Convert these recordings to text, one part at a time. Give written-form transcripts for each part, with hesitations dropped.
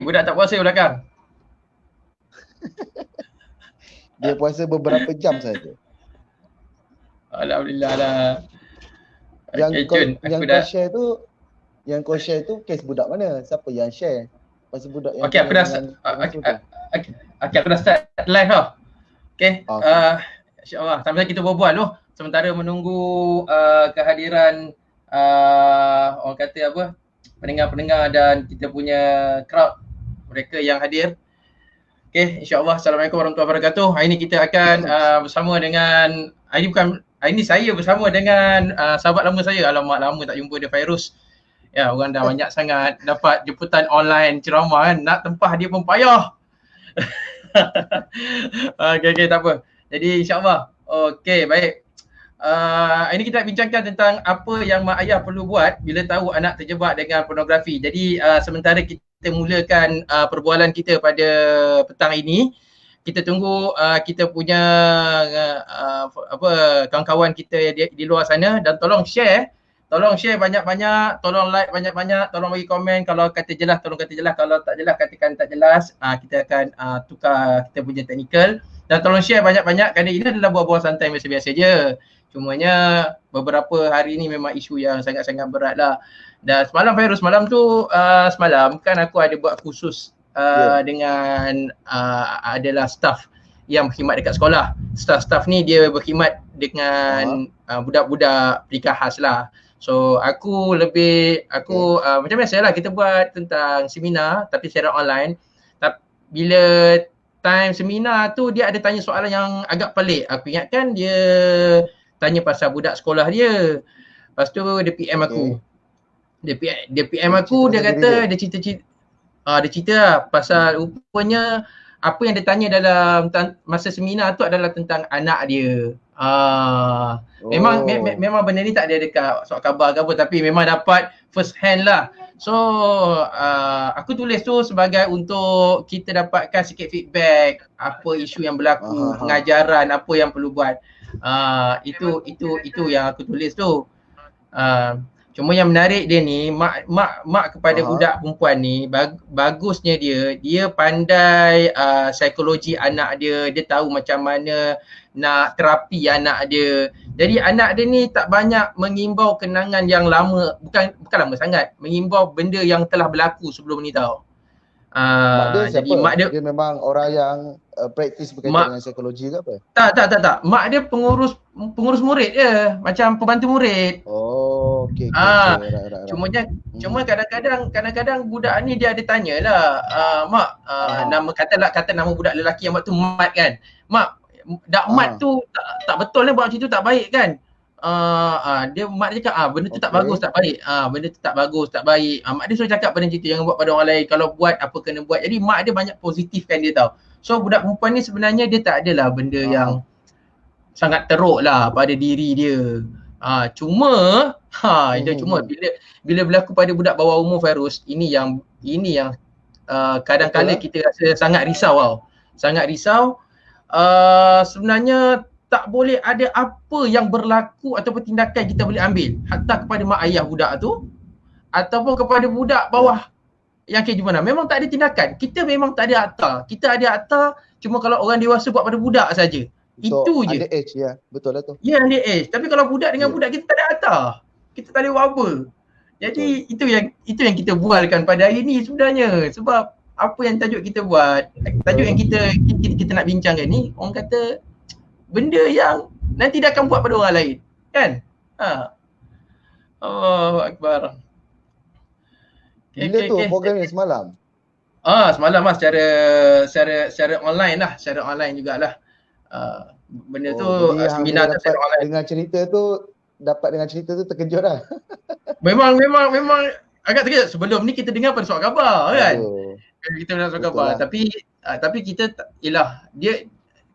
budak tak puasa belakang. Dia puasa beberapa jam saja. Alhamdulillah lah. Yang Okay, yang kau share tu kes budak mana? Siapa yang share? Pasal budak yang okay, aku dah start live dah. Okay, insyaAllah sambil kita berbual tu sementara menunggu kehadiran orang kata apa, pendengar-pendengar dan kita punya crowd, mereka yang hadir. Okay, insyaAllah. Assalamualaikum warahmatullahi wabarakatuh. Hari ni kita akan bersama dengan, hari ni saya bersama dengan sahabat lama saya. Alamak, lama tak jumpa dia, Fairuz. Ya, orang dah banyak sangat dapat jemputan online ceramah kan, nak tempah dia pun payah. Okay, tak apa. Jadi insyaAllah. Okay, baik. Ini kita nak bincangkan tentang apa yang mak ayah perlu buat bila tahu anak terjebak dengan pornografi. Jadi sementara kita mulakan perbualan kita pada petang ini, kita tunggu kita punya kawan-kawan kita di luar sana, dan tolong share banyak-banyak, tolong like banyak-banyak, tolong bagi komen. Kalau kata jelas, tolong kata jelas. Kalau tak jelas, katakan tak jelas. Kita akan tukar kita punya teknikal. Dan tolong share banyak-banyak kerana ini adalah buah-buah santai biasa-biasa je. Cumanya beberapa hari ni memang isu yang sangat-sangat berat lah. Dan semalam Fairuz, semalam kan aku ada buat khusus dengan adalah staff yang berkhidmat dekat sekolah. Staff ni dia berkhidmat dengan budak-budak pendidikan khas lah. So aku macam biasalah kita buat tentang seminar tapi secara online. Bila time seminar tu dia ada tanya soalan yang agak pelik. Aku ingatkan dia tanya pasal budak sekolah dia. Lepas tu dia PM aku. Dia PM aku, dia kata dia cerita lah pasal rupanya apa yang dia tanya dalam masa seminar tu adalah tentang anak dia. Memang benda ni tak ada dekat surat khabar ke apa, tapi memang dapat first hand lah. So aku tulis tu sebagai untuk kita dapatkan sikit feedback apa isu yang berlaku, pengajaran apa yang perlu buat. Itu yang aku tulis tu. Cuma yang menarik dia ni, mak kepada budak perempuan ni, bagusnya dia pandai psikologi anak dia tahu macam mana nak terapi anak dia. Jadi anak dia ni tak banyak mengimbau kenangan yang lama, bukan lama sangat, mengimbau benda yang telah berlaku sebelum ni tau. Mak dia siapa? Jadi mak dia memang orang yang praktis berkaitan dengan psikologi ke apa? Tak. Mak dia pengurus murid je, macam pembantu murid. Okey. Cuma kadang-kadang budak ni dia ada tanyalah, mak, kata nama budak lelaki yang buat tu Mat kan. Mak, Mat tu tak betul ni, buat macam tu tak baik kan. Mak dia cakap benda tu tak bagus, tak baik. Benda tu tak bagus, tak baik. Mak dia suruh cakap benda macam tu, jangan buat pada orang lain. Kalau buat apa kena buat. Jadi mak dia banyak positifkan dia tau. So budak perempuan ni sebenarnya dia tak adalah benda yang sangat teruk lah pada diri dia. Cuma bila berlaku pada budak bawah umur, Fairuz, ini yang kadang-kadang kita rasa sangat risau tau. Sangat risau. Sebenarnya tak boleh ada apa yang berlaku ataupun tindakan kita boleh ambil hatta kepada mak ayah budak tu ataupun kepada budak bawah yang kayak gimana. Memang tak ada tindakan. Kita memang tak ada akta. Kita ada akta cuma kalau orang dewasa buat pada budak saja. Itu je. Under age ya. Betul lah tu. Ya, under age. Tapi kalau budak dengan budak kita tak ada akta. Kita tak boleh buat apa. Jadi itu yang kita bualkan pada hari ni sebenarnya. Sebab apa yang tajuk kita buat, tajuk yang kita nak bincangkan ni, orang kata benda yang nanti dia akan buat pada orang lain, kan? Allahu Akbar. Bila tu program ni semalam? Semalam lah secara online lah, secara online jugalah. Benda tu seminar tu secara online. Dengan cerita tu terkejut lah. Memang agak terkejut. Sebelum ni kita dengar pada surat khabar kan. Kita dengar surat khabar, tapi kita dia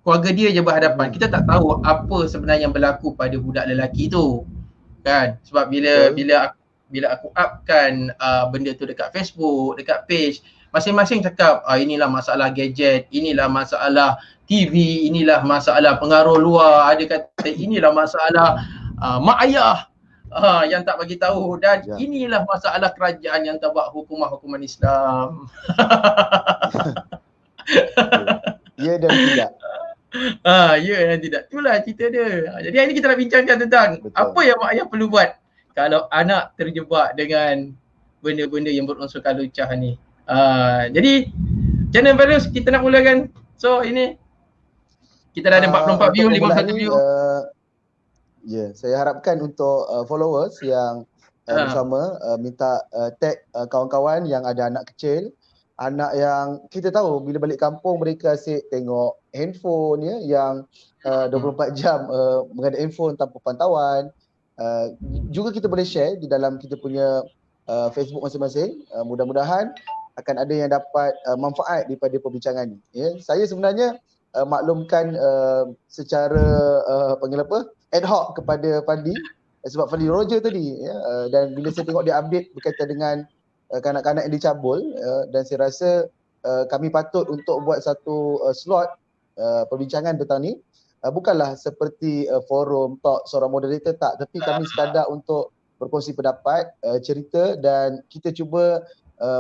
keluarga dia je berhadapan. Kita tak tahu apa sebenarnya yang berlaku pada budak lelaki tu. Kan? Sebab bila aku upkan benda tu dekat Facebook, dekat page, masing-masing cakap inilah masalah gadget, inilah masalah TV, inilah masalah pengaruh luar, ada kata inilah masalah mak ayah. Yang tak bagi tahu, dan inilah masalah kerajaan yang tak buat hukuman Islam. Ya dan tidak. Ya dan tidak. Itulah cerita dia. Jadi hari ni kita nak bincangkan tentang apa yang mak ayah perlu buat kalau anak terjebak dengan benda-benda yang berunsurkan lucah ni. Jadi channel Values kita nak mulakan. So ini kita dah ada 44 view, 51 view. Saya harapkan untuk followers yang bersama minta tag kawan-kawan yang ada anak kecil, anak yang kita tahu bila balik kampung mereka asyik tengok handphone yang 24 jam mengadap handphone tanpa pantauan. Juga kita boleh share di dalam kita punya Facebook masing-masing. Mudah-mudahan akan ada yang dapat manfaat daripada perbincangan ni. Saya sebenarnya maklumkan secara ad hoc kepada Fandi sebab Fandi Roger tadi dan bila saya tengok dia update berkaitan dengan kanak-kanak yang dicabul dan saya rasa kami patut untuk buat satu slot perbincangan petang ni, bukanlah seperti forum talk seorang moderator tak, tapi kami sekadar untuk berkongsi pendapat, cerita dan kita cuba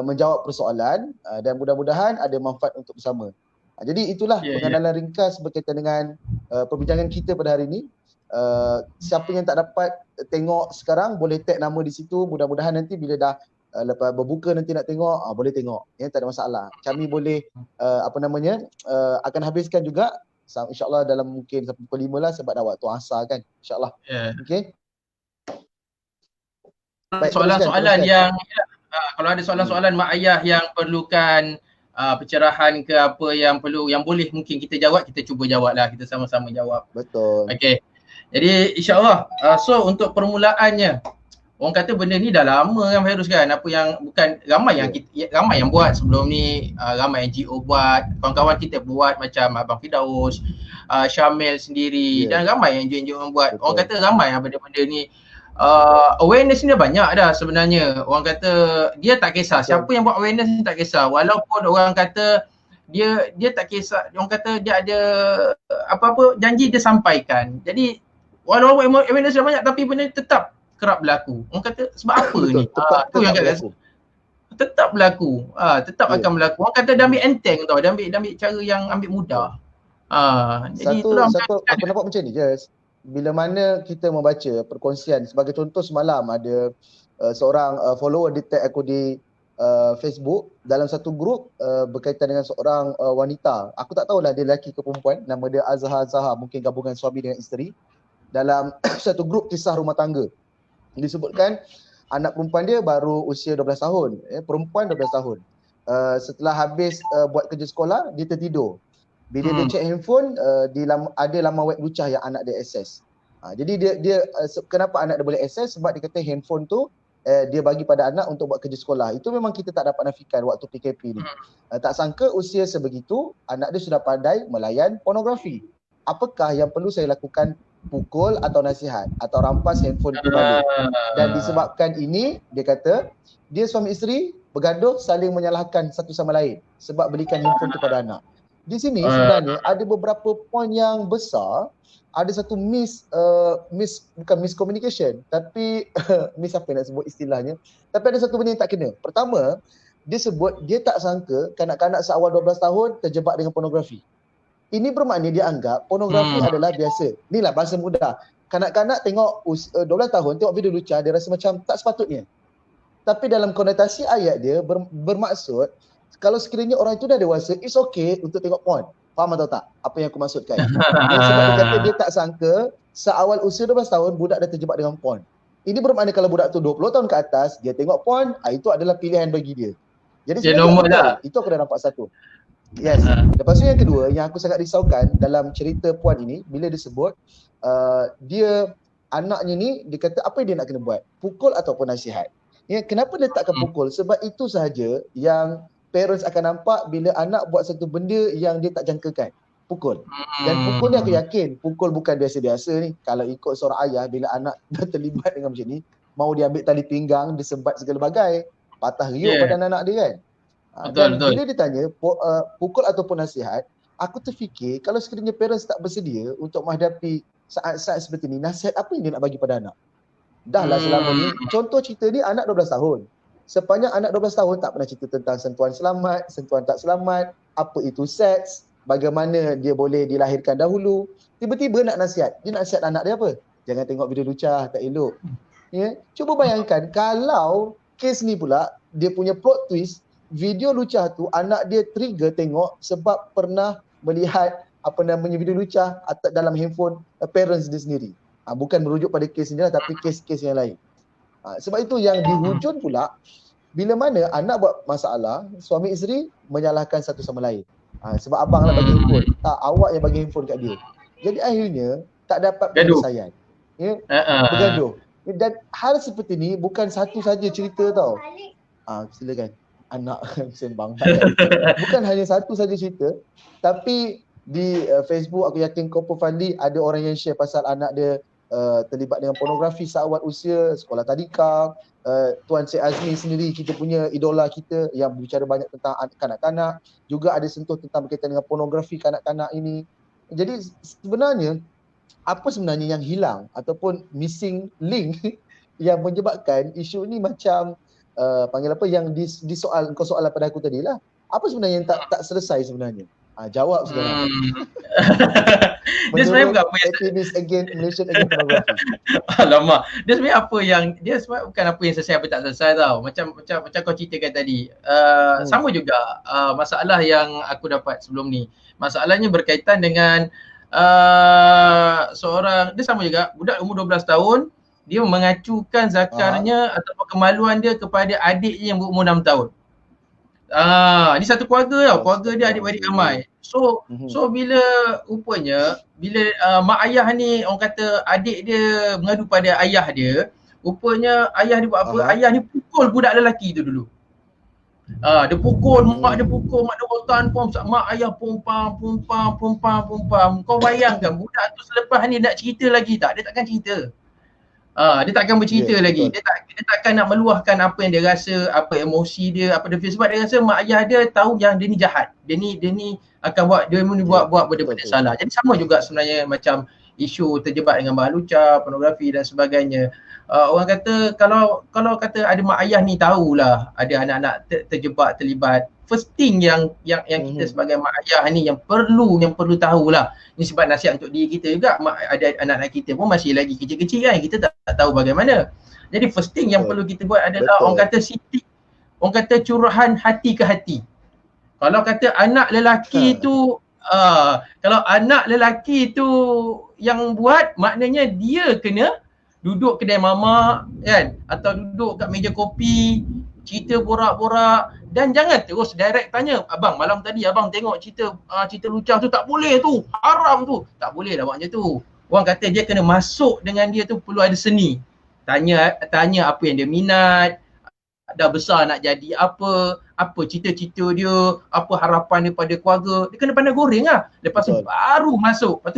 menjawab persoalan dan mudah-mudahan ada manfaat untuk bersama. Jadi itulah pengenalan ringkas berkaitan dengan perbincangan kita pada hari ini. Siapa yang tak dapat tengok sekarang boleh tag nama di situ. Mudah-mudahan nanti bila dah lepas berbuka nanti nak tengok, boleh tengok. Tak ada masalah. Kami boleh akan habiskan juga insyaAllah dalam mungkin sampai pukul 5 lah sebab dah waktu asar kan, insyaAllah. Okay. Soalan-soalan yang kalau ada soalan-soalan mak ayah yang perlukan pencerahan ke apa yang perlu, yang boleh mungkin kita jawab, kita cuba jawab lah, kita sama-sama jawab. Betul. Okay. Jadi insyaAllah, so untuk permulaannya, orang kata benda ni dah lama kan virus kan, apa yang bukan ramai yang ramai yang buat sebelum ni, ramai NGO buat, kawan-kawan kita buat macam Abang Firdaus, Syamil sendiri dan ramai yang NGO yang buat. Betul. Orang kata ramai benda-benda ni. Awareness ni dah banyak dah sebenarnya. Orang kata dia tak kisah siapa yang buat awareness ni, tak kisah walaupun orang kata dia tak kisah, orang kata dia ada apa-apa janji dia sampaikan. Jadi walaupun awareness dah banyak tapi benda tetap kerap berlaku. Orang kata sebab apa ni? Tu yang kata tetap berlaku. Tetap akan berlaku. Orang kata dia ambil enteng tau, dia ambil cara yang ambil mudah. Jadi satu aku nampak macam ni je. Bila mana kita membaca perkongsian, sebagai contoh semalam ada seorang follower dia tag aku di Facebook dalam satu grup berkaitan dengan seorang wanita. Aku tak tahulah dia lelaki ke perempuan, nama dia Azhar, mungkin gabungan suami dengan isteri. Dalam satu grup kisah rumah tangga disebutkan anak perempuan dia baru usia 12 tahun, perempuan 12 tahun. Setelah habis buat kerja sekolah, dia tertidur. Bila dia check handphone, ada laman web lucah yang anak dia akses. Jadi dia kenapa anak dia boleh akses? Sebab dia kata handphone tu dia bagi pada anak untuk buat kerja sekolah. Itu memang kita tak dapat nafikan waktu PKP ni. Tak sangka usia sebegitu anak dia sudah pandai melayan pornografi. Apakah yang perlu saya lakukan? Pukul atau nasihat atau rampas handphone tu balik. Dan disebabkan ini, dia kata dia suami isteri bergaduh saling menyalahkan satu sama lain sebab belikan handphone tu pada anak. Di sini sebenarnya ada beberapa poin yang besar. Ada satu bukan miscommunication, tapi miss apa nak sebut istilahnya, tapi ada satu benda yang tak kena. Pertama, dia sebut dia tak sangka kanak-kanak seawal 12 tahun terjebak dengan pornografi. Ini bermakna dia anggap pornografi adalah biasa. Inilah bahasa mudah. Kanak-kanak tengok 12 tahun tengok video lucah, dia rasa macam tak sepatutnya. Tapi dalam konotasi ayat dia bermaksud kalau sekiranya orang itu dah dewasa, it's okay untuk tengok porn. Faham atau tak apa yang aku maksudkan? Sebab dia kata dia tak sangka seawal usia 12 tahun budak dah terjebak dengan porn. Ini bermakna kalau budak tu 20 tahun ke atas dia tengok porn, itu adalah pilihan bagi dia. Jadi sebenarnya itu aku dah nampak satu. Yes. Lepas tu yang kedua yang aku sangat risaukan dalam cerita puan ini, bila dia sebut dia anaknya ni, dia kata apa yang dia nak kena buat? Pukul ataupun nasihat. Kenapa dia takkan pukul? Sebab itu sahaja yang parents akan nampak bila anak buat satu benda yang dia tak jangkakan. Pukul. Dan pukul ni aku yakin pukul bukan biasa-biasa ni. Kalau ikut seorang ayah, bila anak dah terlibat dengan macam ni, mau dia ambil tali pinggang, dia sembat segala bagai, patah riuk badan anak dia kan. Betul. Bila dia tanya pukul ataupun nasihat, aku terfikir kalau sekiranya parents tak bersedia untuk menghadapi saat-saat seperti ni, nasihat apa yang dia nak bagi pada anak? Dah lah selama ni, contoh cerita ni anak 12 tahun. Sepanjang anak 12 tahun tak pernah cerita tentang sentuhan selamat, sentuhan tak selamat, apa itu seks, bagaimana dia boleh dilahirkan dahulu. Tiba-tiba nak nasihat. Dia nak nasihat anak dia apa? Jangan tengok video lucah, tak elok. Ya, cuba bayangkan kalau kes ni pula dia punya plot twist, video lucah tu anak dia trigger tengok sebab pernah melihat video lucah dalam handphone parents dia sendiri. Bukan merujuk pada kes ni lah, tapi kes-kes yang lain. Sebab itu yang di hujung pula, bila mana anak buat masalah, suami isteri menyalahkan satu sama lain. Sebab abang lah bagi handphone. Tak, awak yang bagi handphone kat dia. Jadi akhirnya tak dapat penyelesaian. Ya? Bergaduh. Dan hal seperti ni bukan satu saja cerita tau. Silakan. Anak sembang. Bukan hanya satu saja cerita, tapi di Facebook aku yakin Kopo Fadli ada orang yang share pasal anak dia terlibat dengan pornografi saat usia sekolah tadika. Tuan Syed Azmi sendiri, kita punya idola kita yang berbicara banyak tentang kanak-kanak, juga ada sentuh tentang berkaitan dengan pornografi kanak-kanak ini. Jadi sebenarnya apa sebenarnya yang hilang ataupun missing link yang menyebabkan isu ni macam yang kau soalan pada aku tadi lah. Apa sebenarnya yang tak selesai sebenarnya? Jawab sekarang. Dia sebenarnya bukan apa yang activist Malaysian against pornography. Alamak. Dia sebenarnya bukan apa yang selesai apa tak selesai tau. Macam kau ceritakan tadi. Sama juga masalah yang aku dapat sebelum ni. Masalahnya berkaitan dengan seorang, dia sama juga, budak umur 12 tahun, dia mengacukan zakarnya atau kemaluan dia kepada adiknya yang berumur 6 tahun. Ni satu keluarga tau, keluarga dia adik-beradik ramai. So bila rupanya mak ayah ni, orang kata adik dia mengadu pada ayah dia, rupanya ayah dia buat apa? Ayah ni pukul budak lelaki tu dulu. Dia pukul, mak dia rotan pom, mak ayah pumpang. Kau bayangkan budak tu selepas ni nak cerita lagi tak? Dia takkan cerita. Dia takkan bercerita lagi. Dia takkan nak meluahkan apa yang dia rasa, apa emosi dia, apa dia feel, sebab dia rasa mak ayah dia tahu yang dia ni jahat. Dia ni akan buat benda-benda salah. Jadi sama juga sebenarnya macam isu terjebak dengan bahan lucah, pornografi dan sebagainya. Orang kata kalau kata ada mak ayah ni tahulah ada anak-anak terlibat, first thing yang kita sebagai mak ayah ni yang perlu tahulah. Ni sebab nasihat untuk diri kita juga, ada anak-anak kita pun masih lagi kecil-kecil kan, kita tak tahu bagaimana. Jadi first thing yang perlu kita buat adalah orang kata curahan hati ke hati. Kalau kata anak lelaki tu kalau anak lelaki tu yang buat, maknanya dia kena duduk kedai mamak kan, atau duduk kat meja kopi, cerita borak-borak, dan jangan terus direct tanya, abang malam tadi abang tengok cerita lucah tu, tak boleh tu, haram tu. Tak boleh lah buat macam tu. Orang kata dia kena masuk dengan dia tu, perlu ada seni. Tanya apa yang dia minat, dah besar nak jadi apa cita-cita dia, apa harapan dia pada keluarga. Dia kena pandai goreng lah. Lepas tu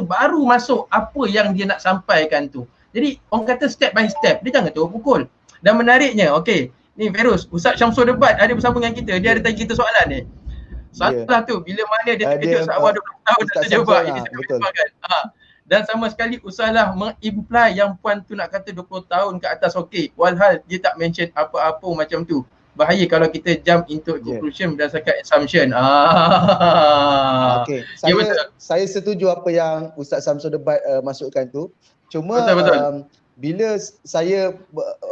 baru masuk apa yang dia nak sampaikan tu. Jadi orang kata step by step, dia jangan terus pukul. Dan menariknya, okey, ni Feiruz, Ustaz Syamsul Debat ada bersama dengan kita. Dia ada tanya kita soalan ni. Soalan tu, bila mana dia terkejut saat 20 tahun nak terjebak, ini saya beritahukan. Dan sama sekali usahlah mengimply yang puan tu nak kata 20 tahun ke atas okey. Walhal dia tak mention apa-apa macam tu. Bahaya kalau kita jump into conclusion berdasarkan assumption. Okey, saya setuju apa yang Ustaz Syamsul Debat masukkan tu. Cuma betul. Bila saya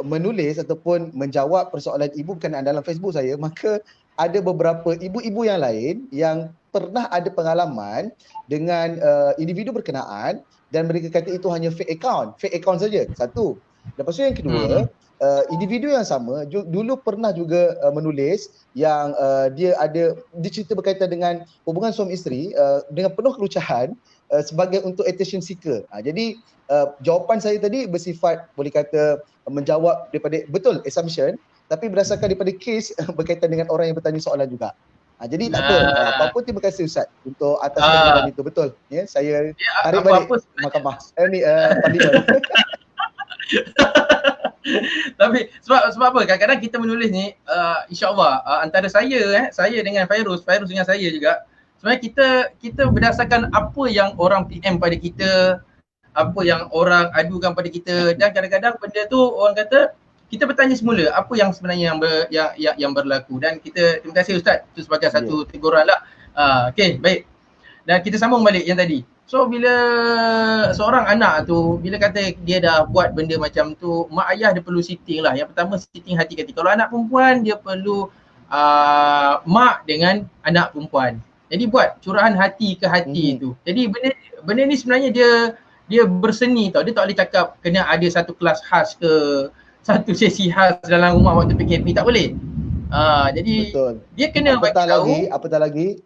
menulis ataupun menjawab persoalan ibu berkenaan dalam Facebook saya, maka ada beberapa ibu-ibu yang lain yang pernah ada pengalaman dengan individu berkenaan dan mereka kata itu hanya fake account saja. Satu. Lepas tu yang kedua, individu yang sama dulu pernah juga menulis yang dia cerita berkaitan dengan hubungan suami isteri dengan penuh kelucahan sebagai untuk attention seeker. Jadi jawapan saya tadi bersifat boleh kata menjawab daripada betul assumption, tapi berdasarkan daripada kes berkaitan dengan orang yang bertanya soalan juga. Jadi tak apa. Apa-apa, terima kasih Ustaz untuk atas penjelasan itu. Betul. Ya, saya tarik balik mahkamah. Parlimen. Tapi sebab apa? Kadang-kadang kita menulis ni insya-Allah antara saya dengan Feiruz dengan saya juga. Sebenarnya kita berdasarkan apa yang orang PM pada kita, apa yang orang adukan pada kita, dan kadang-kadang benda tu orang kata kita bertanya semula apa yang sebenarnya yang berlaku, dan kita terima kasih Ustaz itu sebagai satu teguran lah. Okey, baik. Dan kita sambung balik yang tadi. So bila seorang anak tu bila kata dia dah buat benda macam tu, mak ayah dia perlu sitting lah. Yang pertama sitting hati-hati. Kalau anak perempuan dia perlu mak dengan anak perempuan. Jadi buat curahan hati ke hati tu. Jadi benda ni sebenarnya dia berseni tau. Dia tak boleh cakap kena ada satu kelas khas ke satu sesi khas dalam rumah waktu PKP, tak boleh. Jadi betul. Dia kena apatah lagi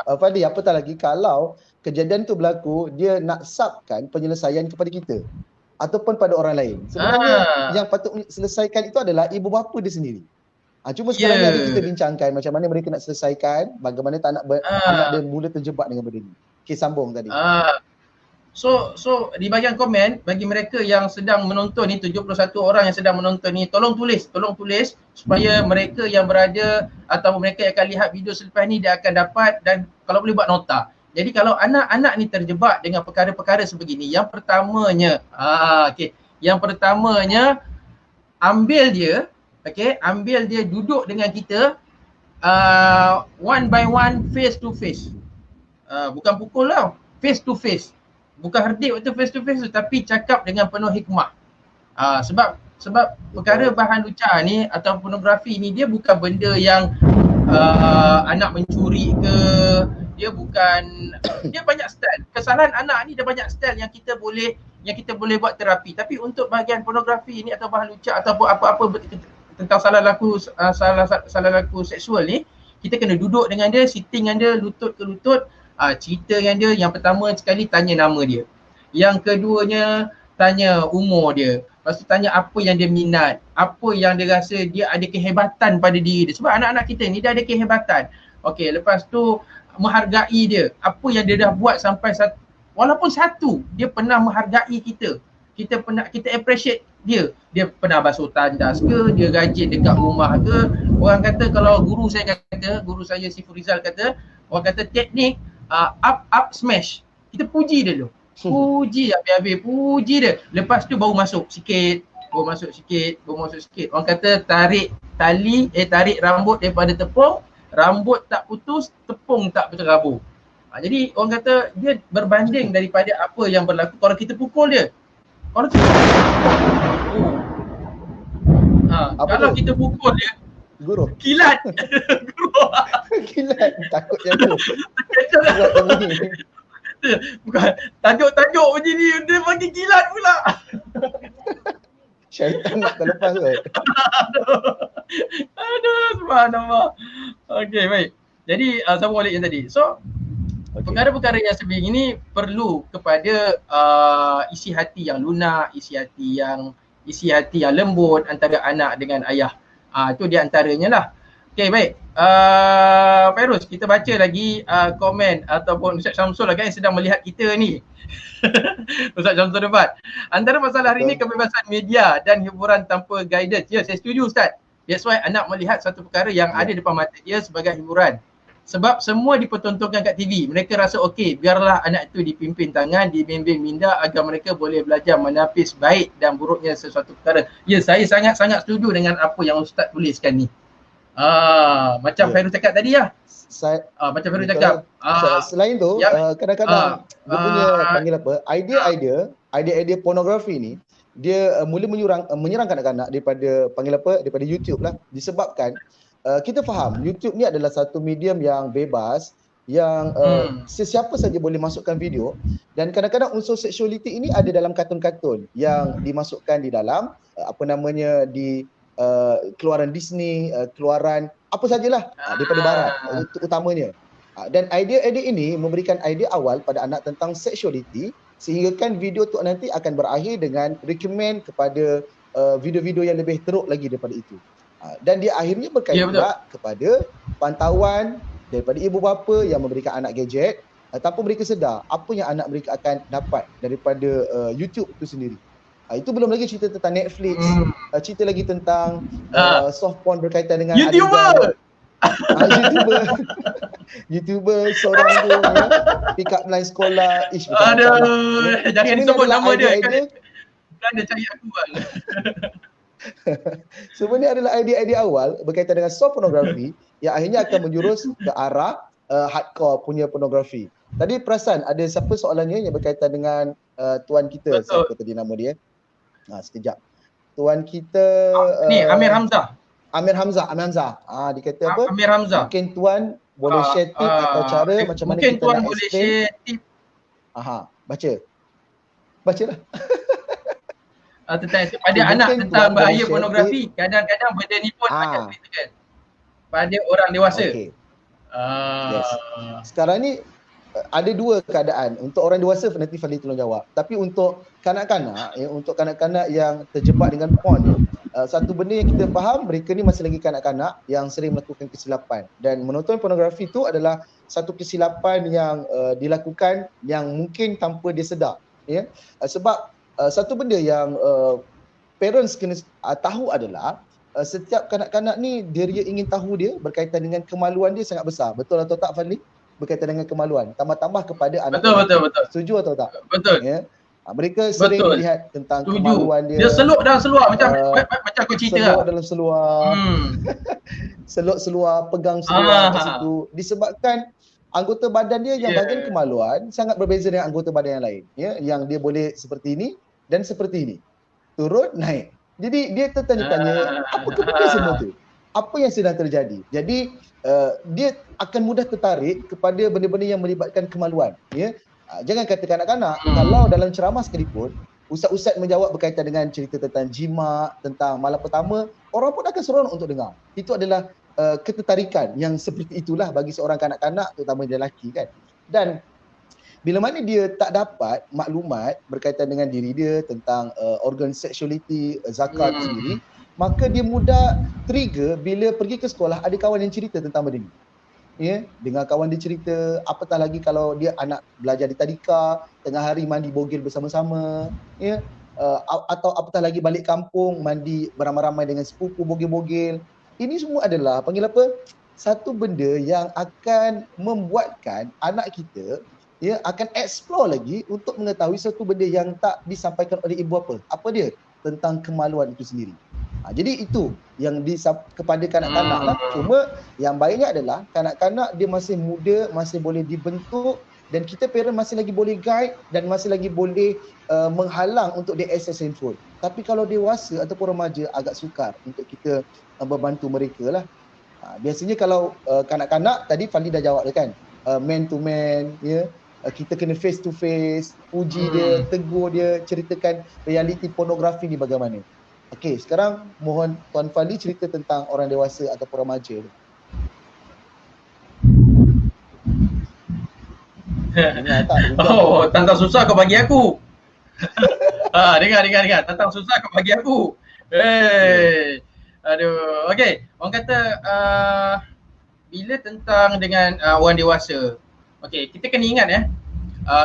Fadi, apatah lagi kalau kejadian tu berlaku, dia nak subkan penyelesaian kepada kita ataupun pada orang lain. Sebenarnya yang patut selesaikan itu adalah ibu bapa dia sendiri. Cuma sekarang ni kita bincangkan macam mana mereka nak selesaikan, bagaimana tak nak anak dia mula terjebak dengan benda ni. Okey, sambung tadi. So di bahagian komen, bagi mereka yang sedang menonton ni, 71 orang yang sedang menonton ni, tolong tulis supaya mereka yang berada atau mereka yang akan lihat video selepas ni dia akan dapat, dan kalau boleh buat nota. Jadi kalau anak-anak ni terjebak dengan perkara-perkara sebegini, yang pertamanya ambil dia duduk dengan kita one by one, face to face. Bukan pukul lah, face to face. Bukan herdik waktu face to face tu, tapi cakap dengan penuh hikmah. Sebab perkara bahan lucah ni atau pornografi ni, dia bukan benda yang anak mencuri ke, dia banyak style. Kesalahan anak ni dia banyak style yang kita boleh buat terapi. Tapi untuk bahagian pornografi ni atau bahan lucah ataupun apa-apa tentang salah laku seksual ni, kita kena duduk dengan dia, sitting dengan dia, lutut ke lutut, cerita dengan dia. Yang pertama sekali tanya nama dia. Yang keduanya tanya umur dia. Lepas tu tanya apa yang dia minat, apa yang dia rasa dia ada kehebatan pada diri dia. Sebab anak-anak kita ni dia ada kehebatan. Okey, lepas tu menghargai dia. Apa yang dia dah buat sampai walaupun satu, dia pernah menghargai kita. Kita appreciate dia. Dia pernah basuh tandas ke, dia rajin dekat rumah ke. Orang kata, kalau guru saya Siful Rizal kata, orang kata teknik up smash. Kita puji dia dulu. Puji habis-habis, puji dia. Lepas tu baru masuk sikit. Orang kata tarik rambut daripada tepung, rambut tak putus, tepung tak berterabur. Jadi orang kata dia berbanding daripada apa yang berlaku kalau kita pukul dia. Kalau kita pukul dia, guru kilat. Kilat, takut yang tu. Bukan tajuk macam ni, dia bagi kilat pula. Syaitan nak terlepas tu. Aduh, subhanallah. Okey, baik. Jadi sambung balik yang tadi. So perkara-perkara yang sebegini perlu kepada isi hati yang lunak, isi hati yang lembut antara anak dengan ayah. Itu di antaranya lah. Okey, baik. Fairuz, kita baca lagi komen ataupun Ustaz Syamsul lah kan yang sedang melihat kita ni. Ustaz Syamsul Debat. Antara masalah hari ini kebebasan media dan hiburan tanpa guidance. Ya, saya setuju Ustaz. That's why anak melihat satu perkara yang ada depan mata dia sebagai hiburan. Sebab semua dipertontonkan kat TV. Mereka rasa okey, biarlah anak itu dipimpin tangan, dibimbing minda agar mereka boleh belajar menapis baik dan buruknya sesuatu perkara. Ya, saya sangat-sangat setuju dengan apa yang Ustaz tuliskan ni. Macam Fairuz cakap tadi lah. Macam Fairuz cakap. Selain tu, kadang-kadang dia punya panggil apa, idea pornografi ni, dia mula menyerang kanak-kanak daripada YouTube lah, disebabkan kita faham YouTube ni adalah satu medium yang bebas, yang sesiapa saja boleh masukkan video, dan kadang-kadang unsur sexuality ini ada dalam kartun-kartun yang dimasukkan di dalam di keluaran Disney, keluaran apa sajalah daripada barat utamanya. Dan idea ini memberikan idea awal pada anak tentang sexuality, sehingga kan video tu nanti akan berakhir dengan recommend kepada video-video yang lebih teruk lagi daripada itu. Dan dia akhirnya berkaitan juga kepada pantauan daripada ibu bapa yang memberikan anak gadget, tanpa mereka sedar apa yang anak mereka akan dapat daripada YouTube itu sendiri. Itu belum lagi cerita tentang Netflix, cerita lagi tentang soft porn berkaitan dengan YouTuber. YouTuber YouTuber seorang tu ya, pick up line sekolah. Aduh, jangan disebut nama dia. Kan dia cari aku bang. Sebenarnya adalah idea-idea awal berkaitan dengan soft pornografi yang akhirnya akan menjurus ke arah hardcore punya pornografi. Tadi perasan ada siapa soalannya yang berkaitan dengan tuan kita. Betul. Siapa tadi nama dia? Sekejap. Tuan kita ni Amir Hamzah. Amir Hamzah. Dia kata apa? Amir Hamzah. Mungkin tuan boleh share tip atau cara macam mana kita tuan boleh share tip. Bacalah. Tentang pada anak tentang bahaya pornografi. Kadang-kadang benda ni pun macam kan pada orang dewasa. Okay. Yes. Sekarang ni ada dua keadaan. Untuk orang dewasa nanti Fadli tolong jawab. Tapi untuk kanak-kanak, untuk kanak-kanak yang terjebak dengan porn, satu benda yang kita faham, mereka ni masih lagi kanak-kanak yang sering melakukan kesilapan. Dan menonton pornografi itu adalah satu kesilapan yang dilakukan yang mungkin tanpa dia sedar. Sebab satu benda yang parents kena tahu adalah setiap kanak-kanak ni dia ingin tahu dia berkaitan dengan kemaluan dia sangat besar. Betul atau tak Fadli? Berkaitan dengan kemaluan. Tambah-tambah kepada anak. Betul. Setuju atau tak? Betul. Mereka sering melihat tentang kemaluan dia. Dia seluk dalam seluar macam aku cerita seluk dalam seluar. Seluk-seluar, pegang seluar kat situ. Disebabkan anggota badan dia yang bahagian kemaluan sangat berbeza dengan anggota badan yang lain. Yang dia boleh seperti ini dan seperti ini. Turun, naik. Jadi dia tertanya-tanya, apa kepentingan semua tu? Apa yang sedang terjadi? Jadi dia akan mudah tertarik kepada benda-benda yang melibatkan kemaluan. Jangan kata kanak-kanak, kalau dalam ceramah sekalipun, ustaz-ustaz menjawab berkaitan dengan cerita tentang jima, tentang malam pertama, orang pun akan seronok untuk dengar. Itu adalah ketertarikan yang seperti itulah bagi seorang kanak-kanak, terutama dia lelaki kan. Dan bila mana dia tak dapat maklumat berkaitan dengan diri dia tentang organ sexuality, zakat sendiri, maka dia mudah trigger bila pergi ke sekolah ada kawan yang cerita tentang benda ni. Dengar kawan dia cerita, apatah lagi kalau dia anak belajar di tadika, tengah hari mandi bogil bersama-sama, atau apatah lagi balik kampung mandi beramai-ramai dengan sepupu bogil-bogil. Ini semua adalah panggil apa? Satu benda yang akan membuatkan anak kita akan explore lagi untuk mengetahui satu benda yang tak disampaikan oleh ibu bapa. Apa dia? Tentang kemaluan itu sendiri. Jadi itu yang kepada kanak-kanak lah. Cuma yang baiknya adalah kanak-kanak dia masih muda, masih boleh dibentuk dan kita parent masih lagi boleh guide dan masih lagi boleh menghalang untuk dia access handphone. Tapi kalau dewasa ataupun remaja agak sukar untuk kita membantu mereka lah. Biasanya kalau kanak-kanak tadi Fadli dah jawab kan, man to man, kita kena face to face, puji dia, tegur dia, ceritakan realiti pornografi ni bagaimana. Okey, sekarang mohon Tuan Fadli cerita tentang orang dewasa ataupun remaja. Tantang susah kau bagi aku. Dengar. Tantang susah kau bagi aku. Aduh. Okey, orang kata bila tentang dengan orang dewasa. Okey, kita kena ingat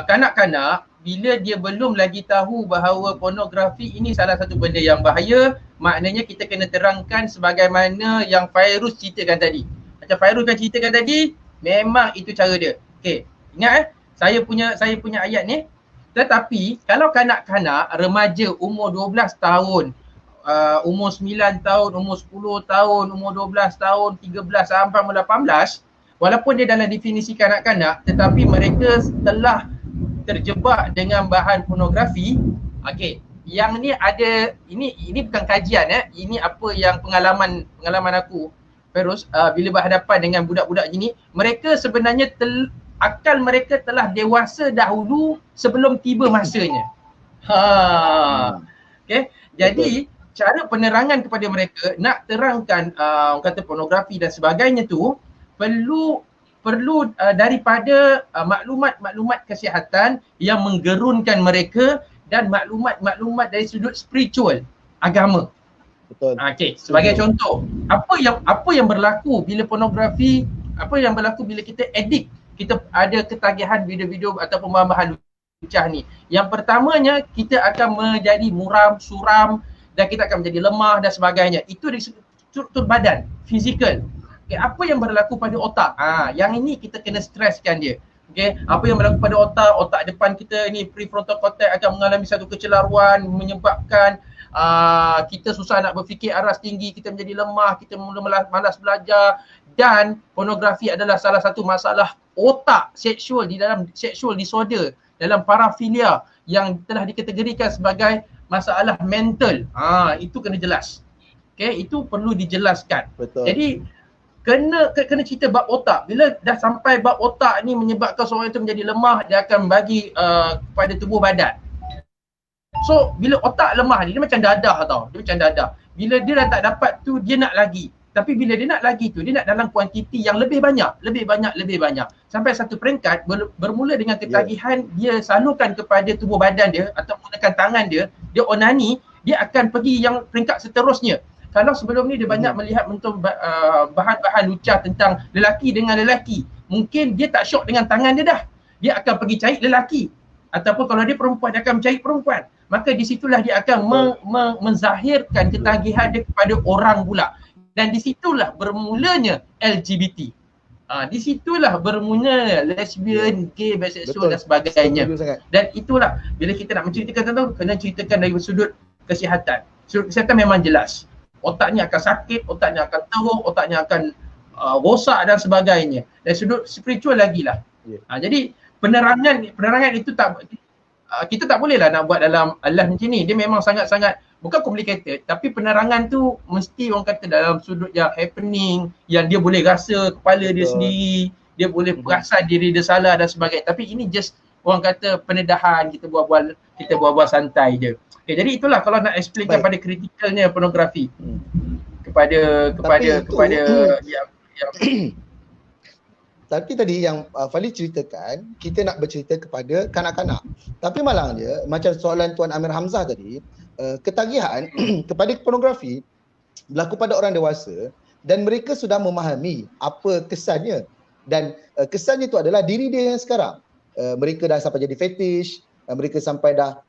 kanak-kanak bila dia belum lagi tahu bahawa pornografi ini salah satu benda yang bahaya, maknanya kita kena terangkan sebagaimana yang Fairuz ceritakan tadi. Macam Fairuz kan ceritakan tadi, memang itu cara dia. Okey, ingat saya punya ayat ni. Tetapi kalau kanak-kanak remaja umur 12 tahun, umur 9 tahun, umur 10 tahun, umur 12 tahun, 13 sampai 18, walaupun dia dalam definisi kanak-kanak tetapi mereka telah terjebak dengan bahan pornografi. Okey, yang ni ada ini bukan kajian ini apa yang pengalaman aku Feroz, bila berhadapan dengan budak-budak gini, mereka sebenarnya akal mereka telah dewasa dahulu sebelum tiba masanya. Okey, jadi cara penerangan kepada mereka nak terangkan orang kata pornografi dan sebagainya tu perlu daripada maklumat-maklumat kesihatan yang menggerunkan mereka dan maklumat-maklumat dari sudut spiritual agama. Betul. Okey, sebagai contoh, apa yang berlaku bila pornografi, apa yang berlaku bila kita addict, kita ada ketagihan video-video ataupun bahan-bahan lucah ni. Yang pertamanya kita akan menjadi muram, suram dan kita akan menjadi lemah dan sebagainya. Itu dari struktur badan, fizikal. Okay, apa yang berlaku pada otak? Yang ini kita kena streskan dia. Okay, apa yang berlaku pada otak depan kita ni prefrontal cortex akan mengalami satu kecelaruan menyebabkan kita susah nak berfikir aras tinggi, kita menjadi lemah, kita mula malas belajar, dan pornografi adalah salah satu masalah otak seksual di dalam sexual disorder, dalam parafilia yang telah dikategorikan sebagai masalah mental. Itu kena jelas. Okay, itu perlu dijelaskan. Betul. Jadi kena cerita bab otak. Bila dah sampai bab otak ni menyebabkan seorang itu menjadi lemah, dia akan bagi kepada tubuh badan. So bila otak lemah ni, dia macam dadah tau. Dia macam dadah. Bila dia dah tak dapat tu, dia nak lagi. Tapi bila dia nak lagi tu, dia nak dalam kuantiti yang lebih banyak. Sampai satu peringkat bermula dengan ketagihan, dia salurkan kepada tubuh badan dia atau menggunakan tangan dia onani, dia akan pergi yang peringkat seterusnya. Kalau sebelum ni dia banyak melihat bahan-bahan lucah tentang lelaki dengan lelaki, mungkin dia tak syok dengan tangan dia dah. Dia akan pergi cari lelaki. Ataupun kalau dia perempuan, dia akan mencari perempuan. Maka di situlah dia akan menzahirkan ketagihan dia kepada orang pula. Dan di situlah bermulanya LGBT. Di situlah bermula lesbian, gay, bisexual dan sebagainya. Dan itulah bila kita nak menceritakan tentang tu, kena ceritakan dari sudut kesihatan. Sudut kesihatan memang jelas. Otaknya akan sakit, otaknya akan teruk, otaknya akan rosak dan sebagainya. Dan sudut spiritual lagi lah. Jadi penerangan itu kita tak bolehlah nak buat dalam live macam ni. Dia memang sangat-sangat bukan complicated, tapi penerangan tu mesti orang kata dalam sudut yang happening, yang dia boleh rasa kepala dia sendiri, dia boleh perasan diri dia salah dan sebagainya. Tapi ini just orang kata pendedahan, kita buat santai je. Okay, jadi itulah kalau nak explainkan pada kritikalnya pornografi kepada yang tapi tadi yang Fali ceritakan, kita nak bercerita kepada kanak-kanak. Tapi malangnya, macam soalan Tuan Amir Hamzah tadi, ketagihan kepada pornografi berlaku pada orang dewasa dan mereka sudah memahami apa kesannya. Dan kesannya itu adalah diri dia yang sekarang. Mereka dah sampai jadi fetish, mereka sampai dah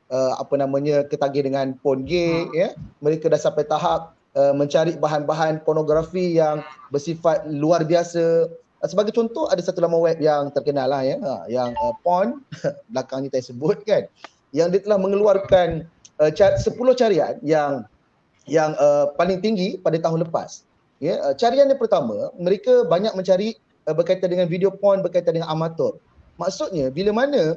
ketagih dengan porn gay, ya. Mereka dah sampai tahap mencari bahan-bahan pornografi yang bersifat luar biasa. Sebagai contoh, ada satu laman web yang terkenal lah ya, yang porn belakang ni saya sebut kan, yang dia telah mengeluarkan 10 carian yang paling tinggi pada tahun lepas. Ya, carian yang pertama, mereka banyak mencari berkaitan dengan video porn berkaitan dengan amatur. Maksudnya bila mana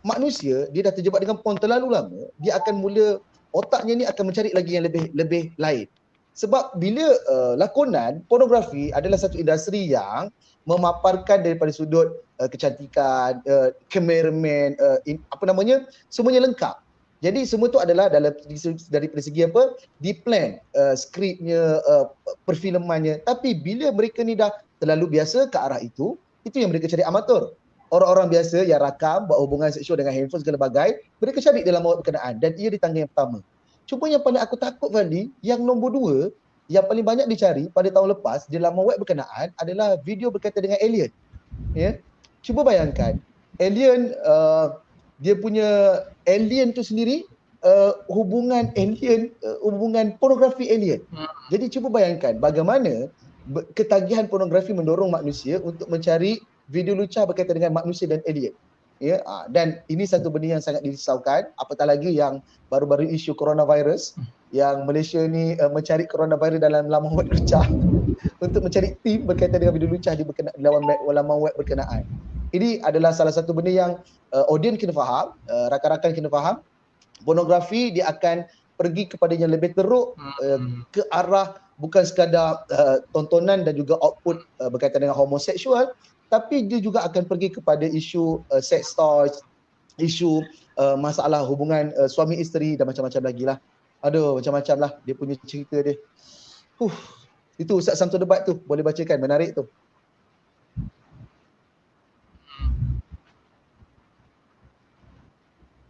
manusia dia dah terjebak dengan porn terlalu lama, dia akan mula otaknya ni akan mencari lagi yang lebih lain. Sebab bila lakonan pornografi adalah satu industri yang memaparkan daripada sudut kecantikan, kameraman, semuanya lengkap. Jadi semua tu adalah dari segi apa? Di-plan skripnya, perfilmannya. Tapi bila mereka ni dah terlalu biasa ke arah itu yang mereka cari amatur. Orang-orang biasa yang rakam, buat hubungan seksual dengan handphone segala bagai, mereka cari dalam web berkenaan dan ia di tangga yang pertama. Cuma yang paling aku takut Fali, yang nombor 2, yang paling banyak dicari pada tahun lepas di laman web berkenaan adalah video berkaitan dengan alien. Ya. Cuba bayangkan, alien dia punya alien tu sendiri hubungan pornografi alien. Jadi cuba bayangkan bagaimana ketagihan pornografi mendorong manusia untuk mencari video lucah berkaitan dengan manusia dan alien. Ya, dan ini satu benda yang sangat dirisaukan, apatah lagi yang baru-baru isu coronavirus, yang Malaysia ni mencari coronavirus dalam laman web lucah untuk mencari tim berkaitan dengan video lucah di laman web berkenaan. Ini adalah salah satu benda yang audiens kena faham, rakan-rakan kena faham. Pornografi dia akan pergi kepada yang lebih teruk, ke arah bukan sekadar tontonan dan juga output berkaitan dengan homoseksual, tapi dia juga akan pergi kepada isu sex toys, isu masalah hubungan suami isteri dan macam-macam lagi lah. Aduh, macam-macam lah dia punya cerita dia. Itu Ustaz Samsul Debat tu, boleh bacakan, menarik tu.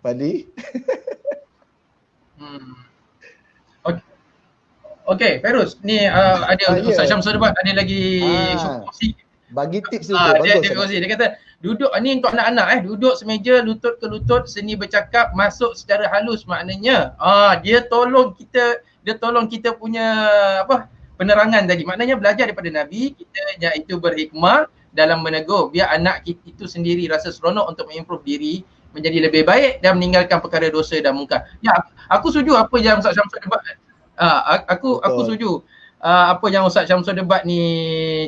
Fali? Okey, Feruz, ni ada Ustaz Syamsul Debat ada lagi kongsi. Bagi tips tu. Dia kata duduk ni untuk anak-anak duduk semeja lutut ke lutut, seni bercakap, masuk secara halus, maknanya dia tolong kita punya penerangan tadi. Maknanya belajar daripada Nabi, kita iaitu berhikmah dalam menegur biar anak kita itu sendiri rasa seronok untuk mengimprove diri menjadi lebih baik dan meninggalkan perkara dosa dan mungkar. Ya, aku setuju apa yang Ustaz Syamsul debat. Aku setuju apa yang Ustaz Syamsul debat ni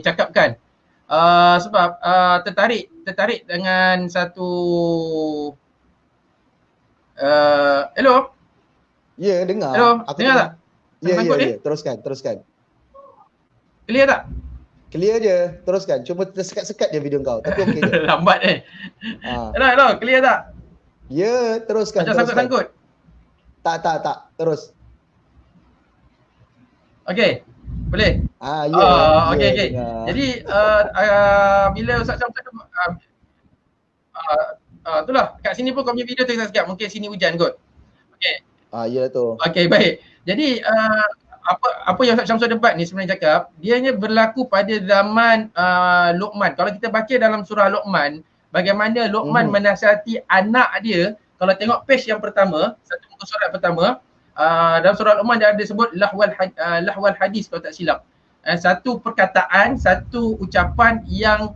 cakapkan. Sebab tertarik dengan satu hello. Ya, dengar. Hello, dengar tak? Ya, teruskan. Clear tak? Clear je, teruskan. Cuma tersekat-sekat je video kau, tapi okey je. Lambat Hello, clear tak? Ya, teruskan. Macam sangkut-sangkut? Tak, terus. Okey, boleh? Okey. Jadi bila Ustaz Syamsul itulah, kat sini pun kau punya video tersekat, mungkin sini hujan kot. Okey. Ya tu. Okey, baik. Jadi apa yang Ustaz Syamsul debat ni sebenarnya cakap, dia ni berlaku pada zaman Luqman. Kalau kita baca dalam surah Luqman, bagaimana Luqman menasihati anak dia, kalau tengok page yang pertama, satu muka surat pertama, dalam surah Luqman dia ada sebut lahwal hadis kalau tak silap. Satu perkataan, satu ucapan yang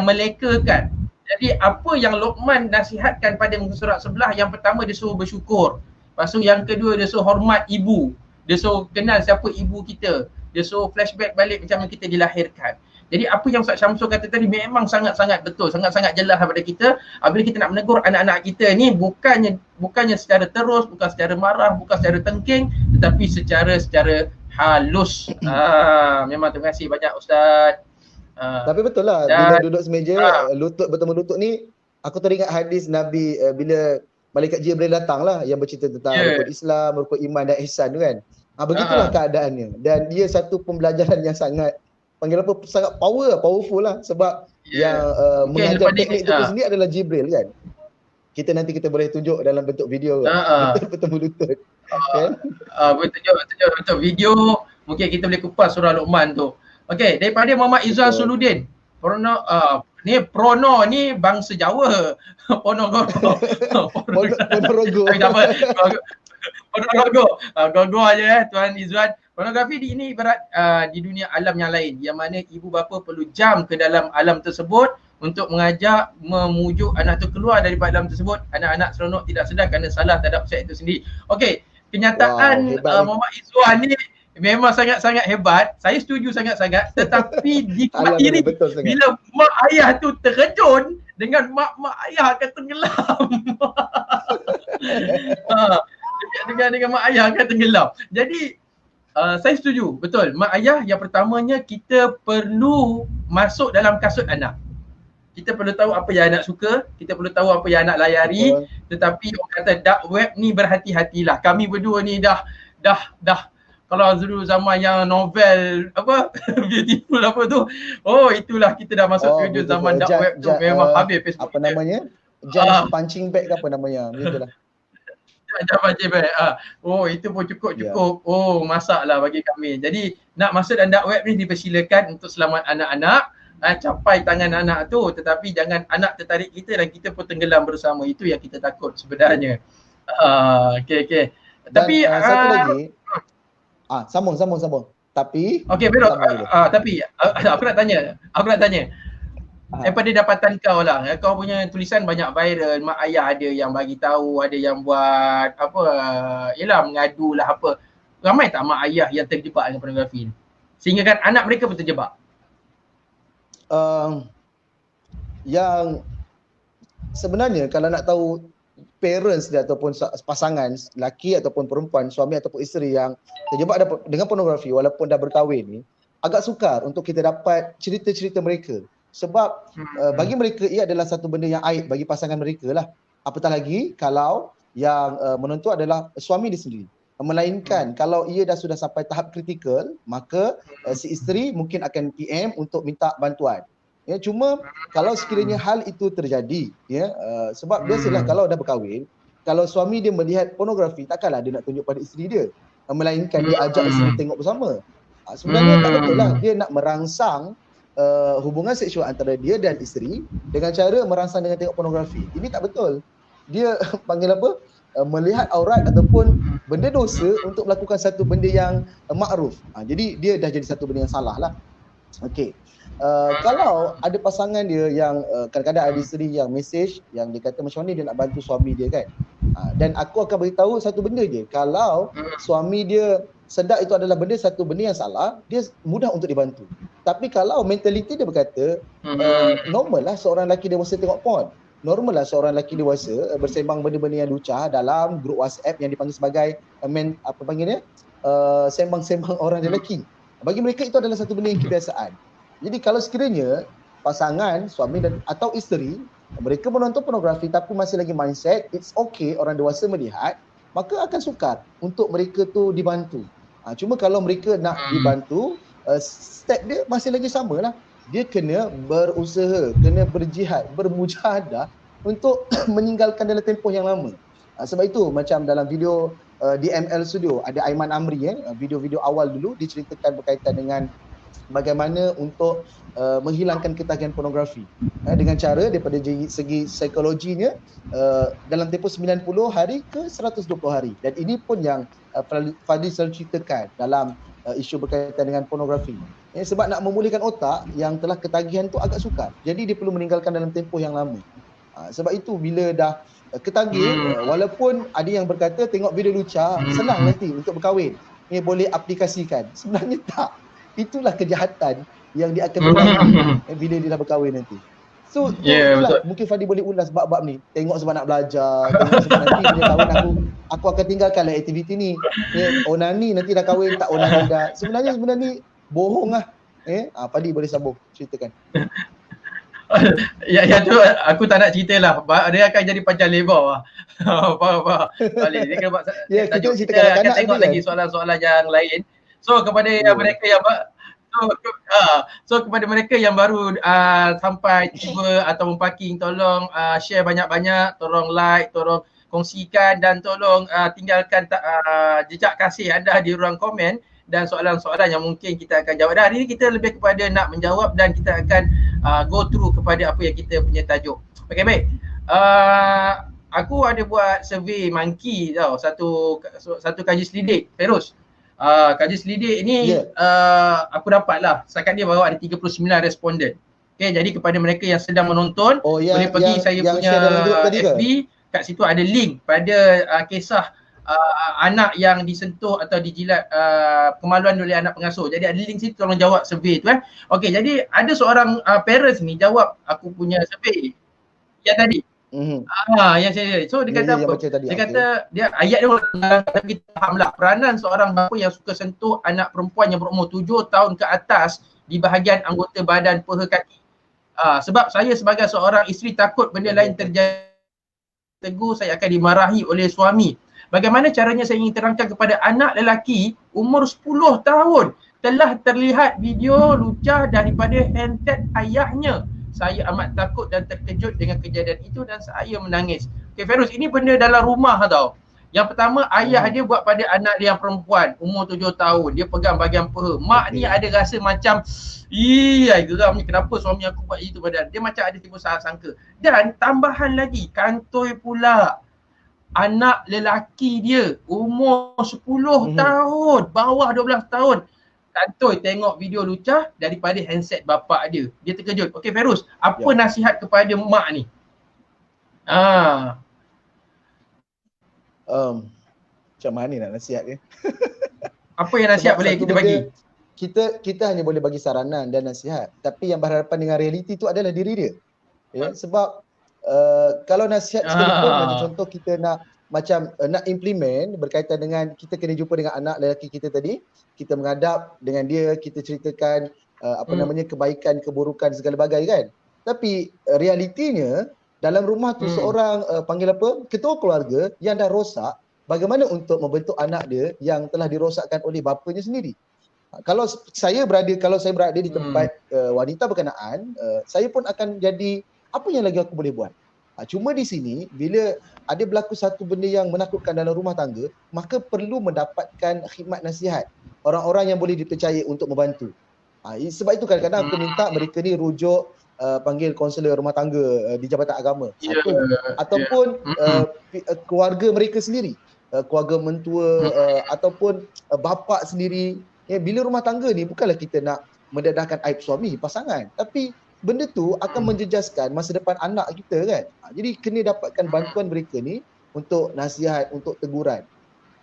melekakan. Jadi apa yang Luqman nasihatkan pada muka surat sebelah, yang pertama dia suruh bersyukur. Lepas tu yang kedua dia suruh hormat ibu. Dia suruh kenal siapa ibu kita. Dia suruh flashback balik macam mana kita dilahirkan. Jadi apa yang Ustaz Syamsul kata tadi memang sangat-sangat betul, sangat-sangat jelas kepada kita. Bila kita nak menegur anak-anak kita ni, bukannya secara terus, bukan secara marah, bukan secara tengking, tetapi secara halus. Memang terima kasih banyak Ustaz. Tapi betul lah, bila duduk semeja, lutut bertemu lutut ni, aku teringat hadis Nabi bila Malaikat Jibril datang lah yang bercerita tentang rukun Islam, rukun iman dan ihsan tu kan. Begitulah keadaannya. Dan dia satu pembelajaran yang sangat sangat powerful lah, sebab yang mengajar teknik itu sendiri adalah Jibril kan. Kita boleh tunjuk dalam bentuk video bertemu lutut. Kan? Boleh tunjuk video, mungkin kita boleh kupas surah Luqman tu. Okey, daripada Muhammad Izzuan Suluddin. Prono ni bangsa Jawa. Ponorogo. Gogo aja Tuan Izzuan. Pornografi ini ibarat di dunia alam yang lain, yang mana ibu bapa perlu jam ke dalam alam tersebut untuk mengajak, memujuk anak tu keluar daripada alam tersebut. Anak-anak seronok tidak sedar kerana salah terhadap seks itu sendiri. Okey, kenyataan Muhammad Izzuan ni memang sangat-sangat hebat. Saya setuju sangat-sangat. Tetapi dikmati ni bila mak ayah tu terkejun dengan mak ayah akan tenggelam. Dengan mak ayah akan tenggelam. Jadi saya setuju, betul. Mak ayah yang pertamanya kita perlu masuk dalam kasut anak. Kita perlu tahu apa yang anak suka, kita perlu tahu apa yang anak layari. Tetapi orang kata dark web ni berhati-hatilah. Kami berdua ni dah kalau dulu zaman yang novel apa beautiful apa tu, itulah kita dah masuk ke zaman dark web tu, memang habis Facebook. Apa namanya? Just punching bag ke apa namanya? Begitulah. Just punching bag. Itu pun cukup. Masaklah bagi kami. Jadi nak masuk dalam dark web ni dipersilakan untuk selamat anak-anak, capai tangan anak tu, tetapi jangan anak tertarik kita dan kita pun tenggelam bersama. Itu yang kita takut sebenarnya. Okey. Tapi satu lagi. Sambung. Tapi tapi aku nak tanya. Daripada dapatan kau lah, kau punya tulisan banyak viral, mak ayah ada yang bagi tahu, ada yang buat mengadu lah apa. Ramai tak mak ayah yang terjebak dengan pornografi ni? Sehingga kan anak mereka pun terjebak. Yang sebenarnya kalau nak tahu parents dia ataupun pasangan lelaki ataupun perempuan, suami ataupun isteri yang terjebak dengan pornografi walaupun dah berkahwin ni, agak sukar untuk kita dapat cerita-cerita mereka. Sebab bagi mereka ia adalah satu benda yang aib bagi pasangan mereka lah. Apatah lagi kalau yang menentu adalah suami dia sendiri. Melainkan kalau ia dah sudah sampai tahap kritikal, maka si isteri mungkin akan PM untuk minta bantuan. Ya, cuma kalau sekiranya hal itu terjadi, sebab biasalah kalau dah berkahwin, kalau suami dia melihat pornografi, takkanlah dia nak tunjuk pada isteri dia, melainkan dia ajak isteri tengok bersama. Sebenarnya tak betul lah, dia nak merangsang hubungan seksual antara dia dan isteri dengan cara merangsang dengan tengok pornografi. Ini tak betul. Dia panggil apa? Melihat aurat ataupun benda dosa untuk melakukan satu benda yang makruf. Jadi dia dah jadi satu benda yang salah lah. Okey. Kalau ada pasangan dia yang kadang-kadang ada isteri yang message yang dia kata macam mana dia nak bantu suami dia kan. Dan aku akan beritahu satu benda je. Kalau suami dia sedar itu adalah satu benda yang salah, dia mudah untuk dibantu. Tapi kalau mentaliti dia berkata normal lah seorang lelaki dewasa tengok porn. Normal lah seorang lelaki dewasa bersembang benda-benda yang lucah dalam grup WhatsApp yang dipanggil sebagai sembang-sembang orang lelaki. Bagi mereka itu adalah satu benda yang kebiasaan. Jadi kalau sekiranya pasangan, suami dan atau isteri mereka menonton pornografi tapi masih lagi mindset it's okay orang dewasa melihat, maka akan sukar untuk mereka tu dibantu. Cuma kalau mereka nak dibantu, step dia masih lagi samalah. Dia kena berusaha, kena berjihad, bermujahadah untuk meninggalkan dalam tempoh yang lama. Sebab itu macam dalam video DML Studio ada Aiman Amri video-video awal dulu diceritakan berkaitan dengan bagaimana untuk menghilangkan ketagihan pornografi dengan cara daripada segi psikologinya dalam tempoh 90 hari ke 120 hari. Dan ini pun yang Fadil selalu ceritakan dalam isu berkaitan dengan pornografi. Sebab nak memulihkan otak yang telah ketagihan tu agak sukar. Jadi dia perlu meninggalkan dalam tempoh yang lama. Sebab itu bila dah ketagih, walaupun ada yang berkata tengok video lucah senang nanti untuk berkahwin, boleh aplikasikan. Sebenarnya tak. Itulah kejahatan yang dia akan berlaku bila dia dah berkahwin nanti. So itulah mungkin Fadi boleh ulas bab-bab ni. Tengok sebab nak belajar, tengok sebab nanti bila kahwin aku akan tinggalkanlah aktiviti ni. Onani nanti dah kahwin tak onani dah. Sebenarnya bohong lah. Fadi boleh sambung ceritakan. Ya tu aku tak nak cerita lah. Dia akan jadi panjang lebar lah. Faham. Dia kena buat kita akan tengok lagi soalan-soalan yang lain. So kepada mereka yang kepada mereka yang baru sampai tiba atau parking, tolong share banyak-banyak, tolong like, tolong kongsikan dan tolong tinggalkan jejak kasih anda di ruang komen dan soalan-soalan yang mungkin kita akan jawab. Dan hari ini kita lebih kepada nak menjawab dan kita akan go through kepada apa yang kita punya tajuk. Okey, baik. Aku ada buat survey monkey tau, satu kaji selidik, Feroz. Kaji selidik ni aku dapat lah, setakat dia baru ada 39 responden. Okay, jadi kepada mereka yang sedang menonton, boleh pergi saya punya FB, kat situ ada link pada kisah anak yang disentuh atau dijilat kemaluan oleh anak pengasuh. Jadi ada link situ, tolong jawab survey tu Okey, jadi ada seorang parents ni jawab aku punya survey yang tadi. Yang saya so dia kata apa? Dia kata dia ayat dia kita fahamlah peranan seorang bapa yang suka sentuh anak perempuan yang berumur 7 tahun ke atas di bahagian anggota badan peha kaki. Sebab saya sebagai seorang isteri takut benda lain terjadi, tegur saya akan dimarahi oleh suami. Bagaimana caranya saya ingin terangkan kepada anak lelaki umur 10 tahun telah terlihat video lucah daripada handset ayahnya. Saya amat takut dan terkejut dengan kejadian itu dan saya menangis. Okay, Feroz, ini benda dalam rumah tau. Yang pertama, ayah dia buat pada anak dia yang perempuan umur 7 tahun. Dia pegang bahagian peha. Mak ni ada rasa macam, geram ni, kenapa suami aku buat itu pada dia. Macam ada timbul salah sangka. Dan tambahan lagi, kantoi pula. Anak lelaki dia umur 10 tahun, bawah 12 tahun. Kantoi tengok video lucah daripada handset bapak dia. Dia terkejut. Okey Feroz, apa nasihat kepada mak ni? Macam mana nak nasihat dia? Apa yang nasihat boleh kita bagi? Kita hanya boleh bagi saranan dan nasihat. Tapi yang berhadapan dengan realiti tu adalah diri dia. Sebab kalau nasihat sekalipun, macam contoh kita nak implement berkaitan dengan kita kena jumpa dengan anak lelaki kita tadi, kita menghadap dengan dia, kita ceritakan kebaikan, keburukan segala bagai kan. Tapi realitinya dalam rumah tu seorang ketua keluarga yang dah rosak, bagaimana untuk membentuk anak dia yang telah dirosakkan oleh bapanya sendiri. Kalau saya berada di tempat wanita berkenaan, saya pun akan jadi apa yang lagi aku boleh buat. Cuma di sini bila ada berlaku satu benda yang menakutkan dalam rumah tangga, maka perlu mendapatkan khidmat nasihat, orang-orang yang boleh dipercayai untuk membantu. Sebab itu kadang-kadang aku minta mereka ni rujuk panggil kaunselor rumah tangga di Jabatan Agama ataupun keluarga mereka sendiri. keluarga mentua ataupun bapa sendiri. Bila rumah tangga ni bukanlah kita nak mendedahkan aib suami, pasangan, tapi benda tu akan menjejaskan masa depan anak kita kan. Jadi kena dapatkan bantuan mereka ni untuk nasihat, untuk teguran.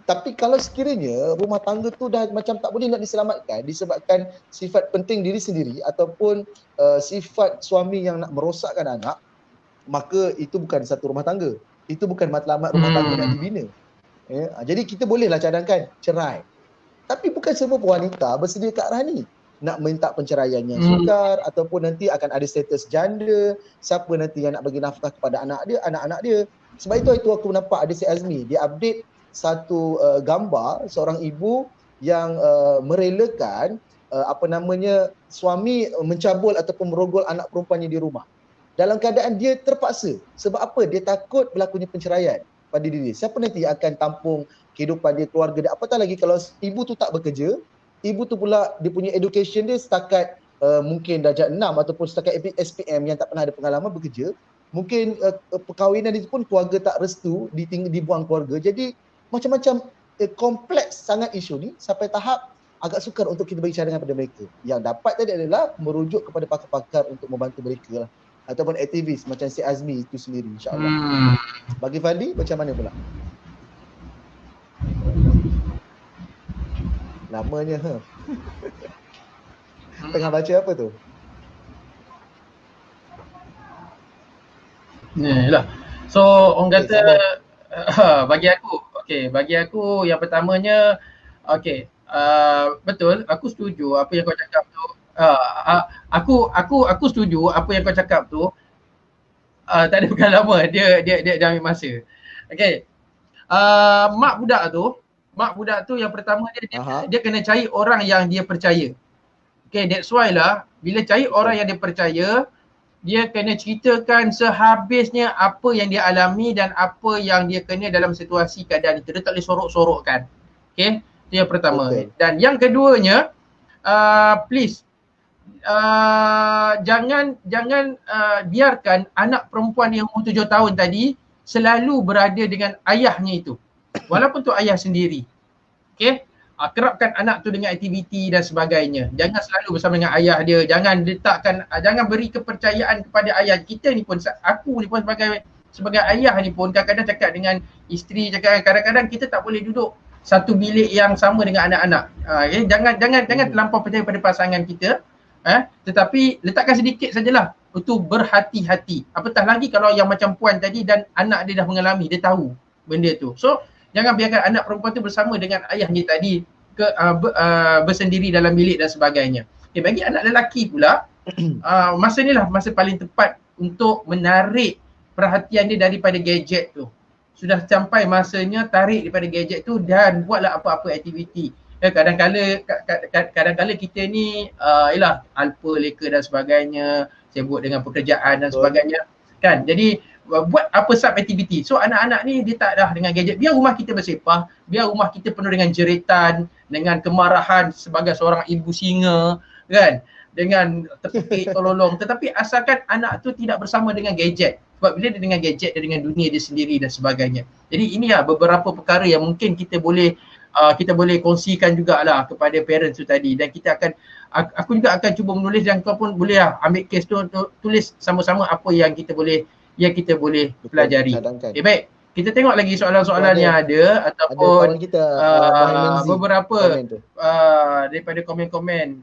Tapi kalau sekiranya rumah tangga tu dah macam tak boleh nak diselamatkan disebabkan sifat penting diri sendiri ataupun sifat suami yang nak merosakkan anak, maka itu bukan satu rumah tangga. Itu bukan matlamat rumah tangga nak dibina. Jadi kita bolehlah cadangkan cerai. Tapi bukan semua wanita bersedia ke arah ni. Nak minta penceraian yang sukar ataupun nanti akan ada status janda, siapa nanti yang nak bagi nafkah kepada anak-anak dia. Sebab itu aku nampak ada si Azmi, dia update satu gambar seorang ibu yang merelakan suami mencabul ataupun merogol anak perempuannya di rumah. Dalam keadaan dia terpaksa. Sebab apa? Dia takut berlakunya penceraian pada diri. Siapa nanti akan tampung kehidupan dia, keluarga dia? Apatah lagi kalau ibu tu tak bekerja, ibu tu pula dia punya education dia setakat mungkin darjah 6 ataupun setakat SPM yang tak pernah ada pengalaman bekerja. Mungkin perkahwinan itu pun keluarga tak restu, dibuang keluarga. Jadi macam-macam kompleks sangat isu ni sampai tahap agak sukar untuk kita bagi cadangan pada mereka. Yang dapat tadi adalah merujuk kepada pakar-pakar untuk membantu mereka lah. Ataupun aktivis macam si Azmi itu sendiri, insyaAllah. Bagi Fandi, macam mana pula? Lamanya, tengah baca apa tu? Yalah. So, orang kata bagi aku yang pertamanya betul, aku setuju apa yang kau cakap tu. Aku setuju apa yang kau cakap tu. Tak ada bukan lama, dia ambil masa. Okey. Mak budak tu yang pertama dia kena cari orang yang dia percaya. Okay, that's why lah bila cari orang yang dia percaya, dia kena ceritakan sehabisnya apa yang dia alami dan apa yang dia kena dalam situasi keadaan itu. Dia tak boleh sorok-sorokkan. Okay, itu yang pertama. Okay. Dan yang keduanya, please jangan biarkan anak perempuan yang umur 7 tahun tadi selalu berada dengan ayahnya itu. Walaupun tu ayah sendiri. Okay, kerapkan anak tu dengan aktiviti dan sebagainya. Jangan selalu bersama dengan ayah dia. Jangan beri kepercayaan kepada ayah. Kita ni pun, aku ni pun sebagai ayah ni pun kadang-kadang cakap dengan isteri, kadang-kadang kita tak boleh duduk satu bilik yang sama dengan anak-anak. Okay? Jangan terlampau percaya pada pasangan kita. Tetapi letakkan sedikit sajalah untuk berhati-hati. Apatah lagi kalau yang macam puan tadi dan anak dia dah mengalami, dia tahu benda tu. So jangan biarkan anak perempuan tu bersama dengan ayahnya tadi bersendiri dalam bilik dan sebagainya. Okay, bagi anak lelaki pula, masa ni lah masa paling tepat untuk menarik perhatian dia daripada gadget tu. Sudah sampai masanya tarik daripada gadget tu dan buatlah apa-apa aktiviti. Kadang-kadang kita ni ialah alpa leka dan sebagainya, sibuk dengan pekerjaan dan sebagainya. Kan? Jadi buat apa sub aktiviti. So anak-anak ni dia tak dah dengan gadget. Biar rumah kita bersepah, biar rumah kita penuh dengan jeritan, dengan kemarahan sebagai seorang ibu singa, kan? Dengan terpekik tololong. Tetapi asalkan anak tu tidak bersama dengan gadget. Sebab bila dia dengan gadget, dia dengan dunia dia sendiri dan sebagainya. Jadi inilah beberapa perkara yang mungkin kita boleh kongsikan jugalah kepada parents tu tadi. Dan aku juga akan cuba menulis dan kau pun boleh lah ambil kes tu untuk tulis sama-sama apa yang kita boleh pelajari. Okay, baik. Kita tengok lagi soalan-soalan yang ada ataupun beberapa daripada komen-komen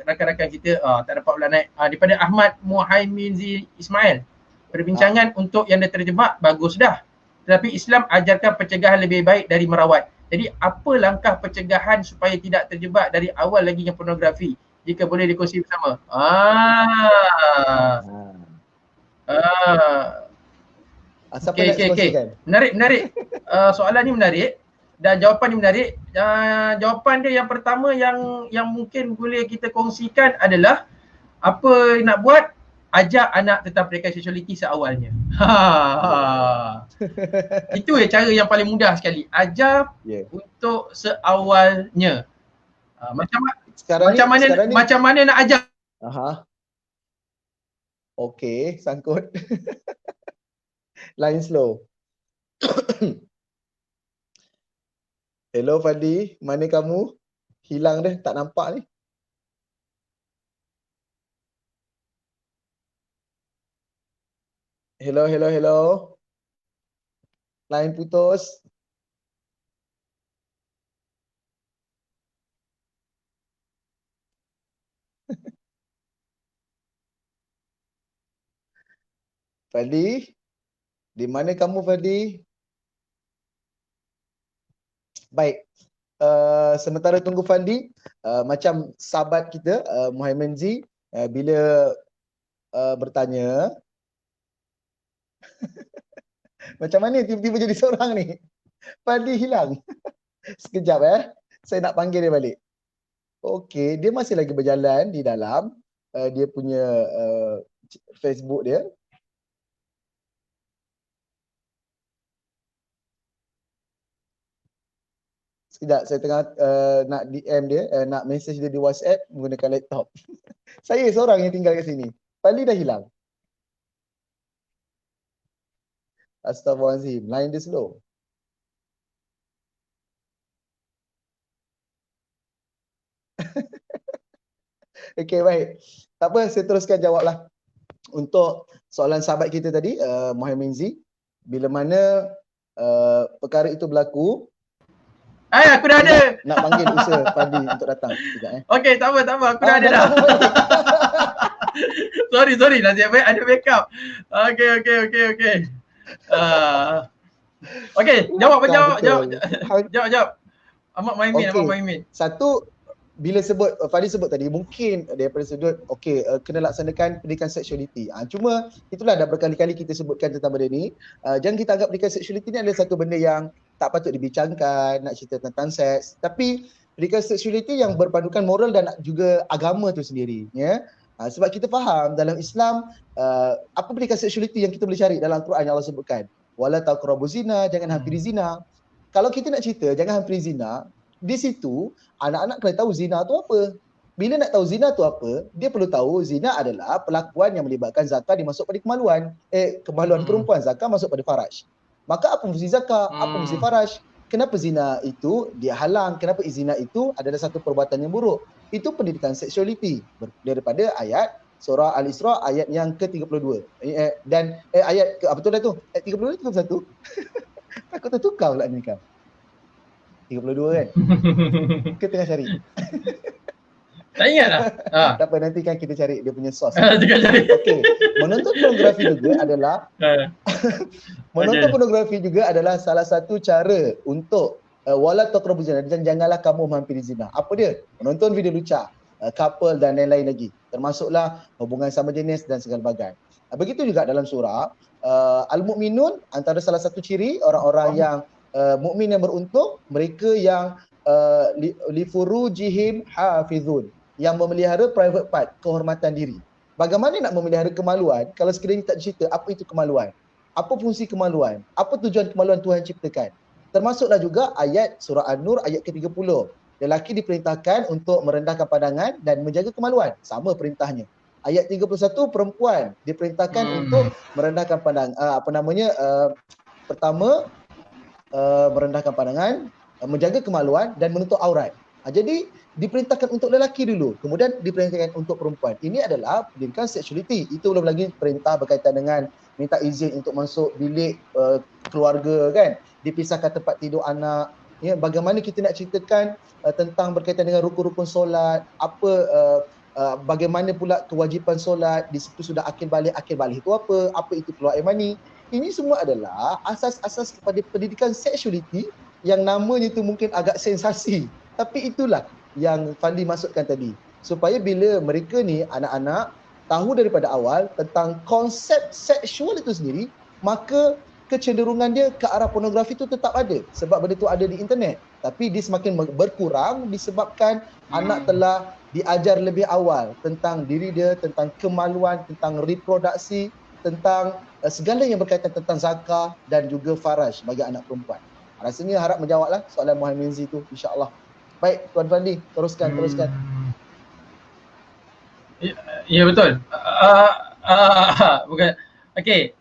rakan-rakan kita tak dapat pula naik. Daripada Ahmad Muhaimin Ismail. Perbincangan untuk yang dah terjebak bagus dah. Tetapi Islam ajarkan pencegahan lebih baik dari merawat. Jadi apa langkah pencegahan supaya tidak terjebak dari awal lagi yang pornografi? Jika boleh dikongsi bersama. Okay. Menarik. Soalan ni menarik dan jawapan ni menarik. Jawapan dia yang pertama yang mungkin boleh kita kongsikan adalah apa nak buat, ajak anak tentang pendidikan seksualiti seawalnya. Itu cara yang paling mudah sekali. Ajar untuk seawalnya. Macam mana nak ajar? Okey, sangkut. Line slow. Hello Fadli, mana kamu? Hilang dah, tak nampak ni. Hello, hello, hello. Line putus. Fadli, di mana kamu Fadli? Baik, sementara tunggu Fadli, macam sahabat kita Muhammad Z, bila bertanya, macam mana tiba-tiba jadi seorang ni? Fadli hilang. Sekejap saya nak panggil dia balik. Okey, dia masih lagi berjalan di dalam dia punya Facebook dia. Sekejap, saya tengah nak DM dia, nak message dia di WhatsApp menggunakan laptop. Saya seorang yang tinggal kat sini. Fadli dah hilang. Astaghfirullahaladzim, line dia slow. Okey, baik. Tak apa, saya teruskan jawablah. Untuk soalan sahabat kita tadi, Muhammad Z, bila mana perkara itu berlaku, aku dah ada. Nak panggil usaha Fadli untuk datang. Okey, tak apa. Aku dah ada dah. sorry. Nasib baik ada backup. Okey. Okey, jawab. Ahmad Muhammad. Satu, bila Fadli sebut tadi, mungkin daripada sudut kena laksanakan pendidikan seksualiti. Cuma itulah dah berkali-kali kita sebutkan tentang benda ni. Jangan kita anggap pendidikan seksualiti ni adalah satu benda yang tak patut dibincangkan, nak cerita tentang seks. Tapi pendidikan seksualiti yang berpadukan moral dan juga agama tu sendiri. Sebab kita faham dalam Islam, apa pendidikan seksualiti yang kita boleh cari dalam Al-Quran yang Allah sebutkan. Wala taqrabu zina, jangan hampiri zina. Kalau kita nak cerita jangan hampiri zina, di situ anak-anak kena tahu zina tu apa. Bila nak tahu zina tu apa, dia perlu tahu zina adalah perlakuan yang melibatkan zakar dimasuk pada kemaluan. Kemaluan perempuan, zakar masuk pada faraj. Maka apa fungsi zakar? Apa fungsi faraj? Kenapa zina itu dia halang? Kenapa zina itu adalah satu perbuatan yang buruk? Itu pendidikan seksualiti daripada ayat surah Al-Isra ayat yang ke-32. Dan ayat betul dah tu? Ayat 32 31. Takut tertukar pula ni kan. 32 kan? Kita tengah cari. Tak ingat dah. Tak apa, nanti kan kita cari dia punya source. Okey. Menonton pornografi juga adalah pornografi juga adalah salah satu cara untuk wala taqrabu zina, janganlah kamu menghampiri zina. Apa dia? Menonton video lucah, couple dan lain-lain lagi. Termasuklah hubungan sama jenis dan segala bagai. Begitu juga dalam surah Al-Mu'minun, antara salah satu ciri orang-orang yang mukmin yang beruntung, mereka yang li furujihim hafizun, yang memelihara private part, kehormatan diri. Bagaimana nak memelihara kemaluan kalau sekiranya tak cerita apa itu kemaluan? Apa fungsi kemaluan? Apa tujuan kemaluan Tuhan ciptakan? Termasuklah juga ayat surah An-Nur ayat ke-30. Lelaki diperintahkan untuk merendahkan pandangan dan menjaga kemaluan. Sama perintahnya. Ayat 31 perempuan diperintahkan untuk merendahkan pandangan, pertama merendahkan pandangan, menjaga kemaluan dan menutup aurat. Jadi diperintahkan untuk lelaki dulu, kemudian diperintahkan untuk perempuan. Ini adalah pendidikan seksualiti. Itu belum lagi perintah berkaitan dengan minta izin untuk masuk bilik keluarga kan, dipisahkan tempat tidur anak. Bagaimana kita nak ceritakan tentang berkaitan dengan rukun-rukun solat, bagaimana pula kewajipan solat, di situ sudah akil balik itu apa itu keluar air mani. Ini semua adalah asas-asas kepada pendidikan seksualiti yang namanya tu mungkin agak sensasi. Tapi itulah yang Fadli masukkan tadi. Supaya bila mereka ni, anak-anak, tahu daripada awal tentang konsep seksual itu sendiri, maka kecenderungan dia ke arah pornografi itu tetap ada. Sebab benda itu ada di internet. Tapi dia semakin berkurang disebabkan anak telah diajar lebih awal tentang diri dia, tentang kemaluan, tentang reproduksi, tentang segala yang berkaitan tentang zakar dan juga faraj bagi anak perempuan. Rasanya harap menjawablah soalan Muhammad Z tu, insya-Allah. Baik, Tuan Fadli, teruskan. Ya betul. Bukan. Okey.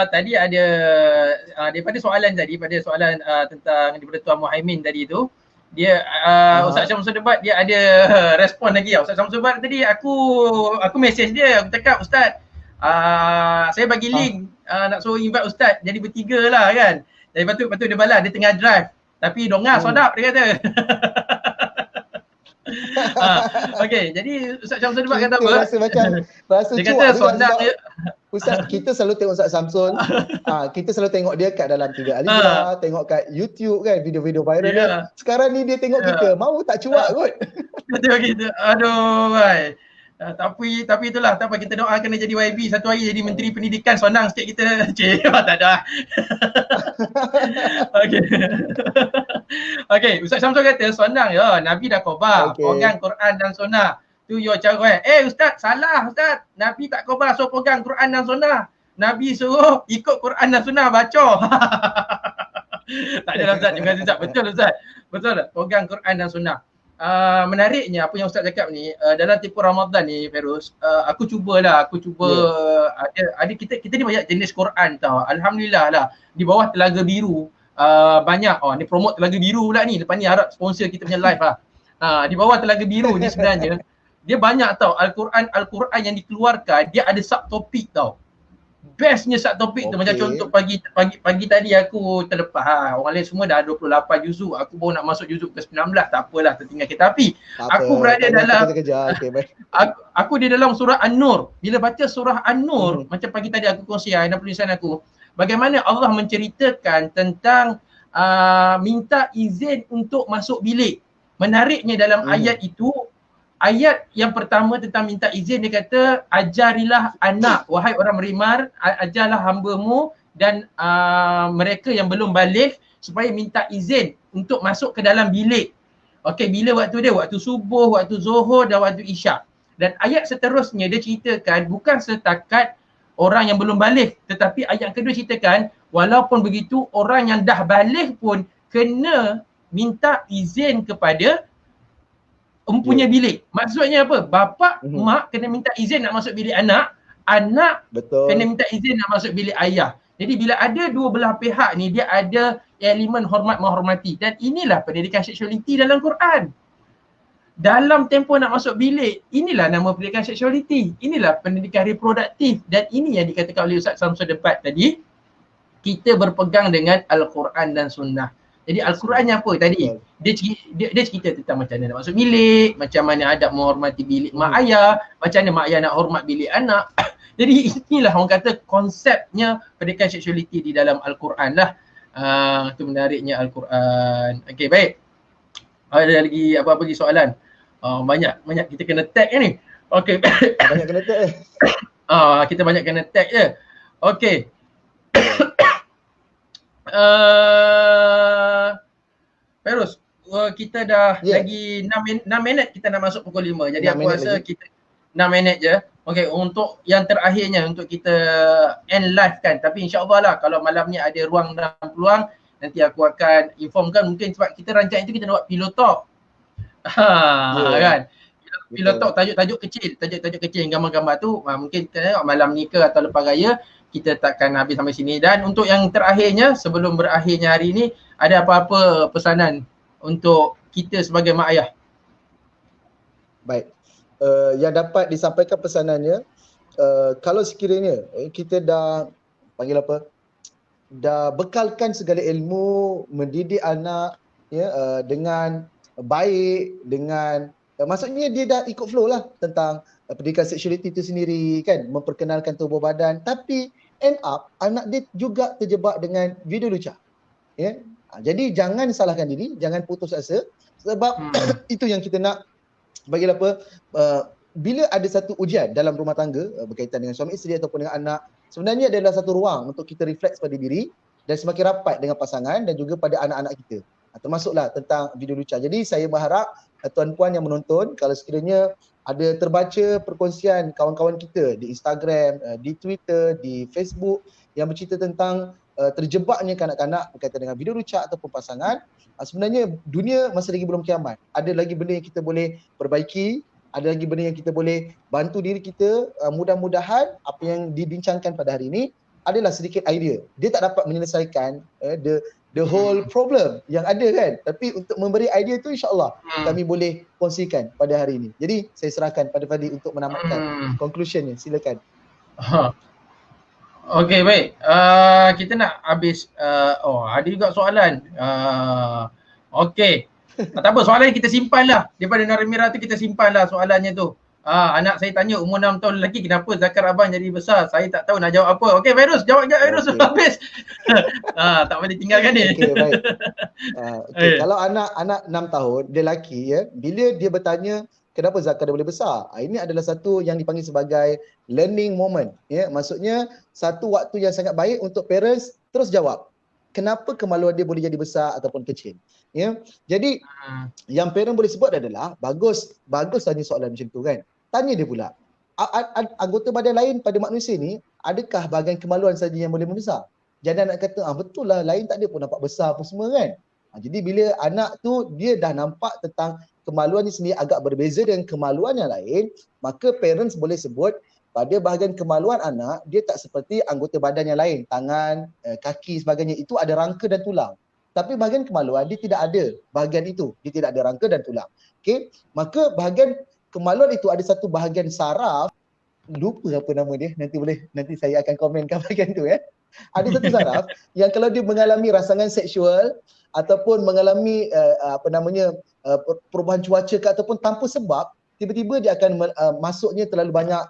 Tadi ada daripada soalan tentang daripada Tuan Muhaimin tadi tu, dia Ustaz Syamsul Debat dia ada respon lagi. Ustaz Syamsul Debat tadi aku mesej dia, aku cakap Ustaz saya bagi link nak suruh invite Ustaz jadi bertiga lah kan. Jadi lepas tu dia balas dia tengah drive. Tapi dongar sodap dia kata. Okey, jadi Ustaz Syamsul Debat kata apa? Rasa dia kata sondak dia. Ustaz, kita selalu tengok Ustaz Samsul. Kita selalu tengok dia kat dalam 3 Alibaba, tengok kat YouTube kan, video-video viral dia. Sekarang ni dia tengok kita, mau tak cuak kot. Tengok kita. Aduh, bhai. Tapi itulah, tak apa, kita doakan dia jadi YB satu hari jadi Menteri Pendidikan, senang sikit kita. Cik, tak ada. Okey. Okey, Ustaz Syamsul kata senang ya, Nabi dah khabar, pegang Quran dan sunnah. Tu your cara. Ustaz, salah Ustaz. Nabi tak khabar suruh pegang Quran dan sunnah. Nabi suruh ikut Quran dan sunnah baca. Tak adalah Ustaz, terima kasih Ustaz. Betul Ustaz. Betul tak? Pegang Quran dan sunnah. Menariknya apa yang Ustaz cakap ni, dalam tempoh Ramadan ni Feiruz, aku cuba ada kita ni banyak jenis Quran tau. Alhamdulillah lah. Di bawah Telaga Biru banyak ni promote Telaga Biru pula ni. Lepas ni harap sponsor kita punya live lah. Di bawah Telaga Biru ni sebenarnya dia banyak tau Al-Quran yang dikeluarkan, dia ada subtopik tau. Bestnya subtopik tu, macam contoh pagi tadi aku terlepas orang lain semua dah 28 juzuk, aku baru nak masuk juzuk ke 19, tak apalah tertinggal kita. Tapi aku berada dalam aku di dalam surah An-Nur. Bila baca surah An-Nur, macam pagi tadi aku kongsi dalam tulisan aku, bagaimana Allah menceritakan tentang minta izin untuk masuk bilik. Menariknya dalam ayat itu, ayat yang pertama tentang minta izin, dia kata ajarilah anak, wahai orang beriman, ajarlah hamba-Mu dan mereka yang belum balik supaya minta izin untuk masuk ke dalam bilik. Okey, bila waktu dia? Waktu subuh, waktu zuhur dan waktu isyak. Dan ayat seterusnya dia ceritakan bukan setakat orang yang belum balik, tetapi ayat kedua ceritakan walaupun begitu orang yang dah balik pun kena minta izin kepada mempunyai bilik. Maksudnya apa? Bapa, mak kena minta izin nak masuk bilik anak, anak kena minta izin nak masuk bilik ayah. Jadi bila ada dua belah pihak ni, dia ada elemen hormat menghormati. Dan inilah pendidikan seksualiti dalam Quran. Dalam tempoh nak masuk bilik, inilah nama pendidikan seksualiti. Inilah pendidikan reproduktif. Dan ini yang dikatakan oleh Ustaz Syamsul Debat tadi, kita berpegang dengan Al-Quran dan Sunnah. Jadi Al-Quran apa tadi? Dia cerita tentang macam mana nak masuk bilik, macam mana adab menghormati bilik mak ayah, macam mana mak ayah nak hormat bilik anak. Jadi inilah orang kata konsepnya pendidikan seksualiti di dalam Al-Quran lah. Itu menariknya Al-Quran. Okey, baik. Ada lagi apa-apa lagi soalan? Banyak kita kena tag ni. Okey. Banyak kena tag kita banyak kena tag je. Okey. Feiruz, kita dah lagi 6 minit kita nak masuk pukul 5. Jadi aku rasa lagi. Kita 6 minit je. Okey, untuk yang terakhirnya untuk kita end live kan. Tapi insya-Allah lah kalau malam ni ada ruang dan peluang, nanti aku akan informkan. Mungkin sebab kita rancang itu kita nak buat pillow talk. Kan. Pillow talk tajuk kecil gambar-gambar tu mungkin kita tengok malam ni ke atau lepas raya. Kita takkan habis sampai sini. Dan untuk yang terakhirnya, sebelum berakhirnya hari ini, ada apa-apa pesanan untuk kita sebagai mak ayah? Baik. Yang dapat disampaikan pesanannya, kalau sekiranya kita dah panggil apa, dah bekalkan segala ilmu, mendidik anak dengan baik, dengan maksudnya dia dah ikut flow lah tentang pendidikan seksualiti itu sendiri kan, memperkenalkan tubuh badan, tapi end up anak dia juga terjebak dengan video lucah. Jadi jangan salahkan diri, jangan putus asa, sebab itu yang kita nak bagi apa, bila ada satu ujian dalam rumah tangga berkaitan dengan suami isteri ataupun dengan anak, sebenarnya adalah satu ruang untuk kita refleks pada diri dan semakin rapat dengan pasangan dan juga pada anak-anak kita. Termasuklah tentang video lucah. Jadi saya berharap tuan-puan yang menonton, kalau sekiranya ada terbaca perkongsian kawan-kawan kita di Instagram, di Twitter, di Facebook yang bercerita tentang terjebaknya kanak-kanak berkaitan dengan video lucah ataupun pasangan, sebenarnya dunia masih lagi belum kiamat. Ada lagi benda yang kita boleh perbaiki, ada lagi benda yang kita boleh bantu diri kita. Mudah-mudahan apa yang dibincangkan pada hari ini adalah sedikit idea. Dia tak dapat menyelesaikan the whole problem yang ada kan. Tapi untuk memberi idea tu insya-Allah kami boleh kongsikan pada hari ini. Jadi saya serahkan pada Fadi untuk menamatkan conclusionnya. Silakan. Okey, baik. Kita nak habis ada juga soalan. Okey. Tak apa, soalan kita simpanlah. Daripada Narimira tu kita simpanlah soalannya tu. Anak saya tanya umur 6 tahun lelaki, kenapa zakat abang jadi besar? Saya tak tahu nak jawab apa. Okey, Virus, jawab Virus habis. Tak boleh tinggalkan ni. Okey, baik. Kalau anak 6 tahun, dia lelaki ya, bila dia bertanya kenapa zakat dia boleh besar? Ini adalah satu yang dipanggil sebagai learning moment ya. Maksudnya satu waktu yang sangat baik untuk parents terus jawab. Kenapa kemaluan dia boleh jadi besar ataupun kecil? Ya. Jadi yang parent boleh sebut adalah bagus tanya soalan macam tu kan. Tanya dia pula, anggota badan lain pada manusia ni, adakah bahagian kemaluan saja yang boleh membesar? Jadi anak kata, betul lah, lain tak ada pun nampak besar apa semua kan. Jadi bila anak tu dia dah nampak tentang kemaluan ni sendiri agak berbeza dengan kemaluan yang lain, maka parents boleh sebut pada bahagian kemaluan anak, dia tak seperti anggota badan yang lain, tangan, kaki sebagainya, itu ada rangka dan tulang. Tapi bahagian kemaluan dia tidak ada bahagian itu, dia tidak ada rangka dan tulang. Okey, maka bahagian kemaluan itu ada satu bahagian saraf, lupa apa nama dia, nanti saya akan komenkan bahagian tu ya. Ada satu saraf yang kalau dia mengalami rangsangan seksual ataupun mengalami perubahan cuaca ke ataupun tanpa sebab, tiba-tiba dia akan masuknya terlalu banyak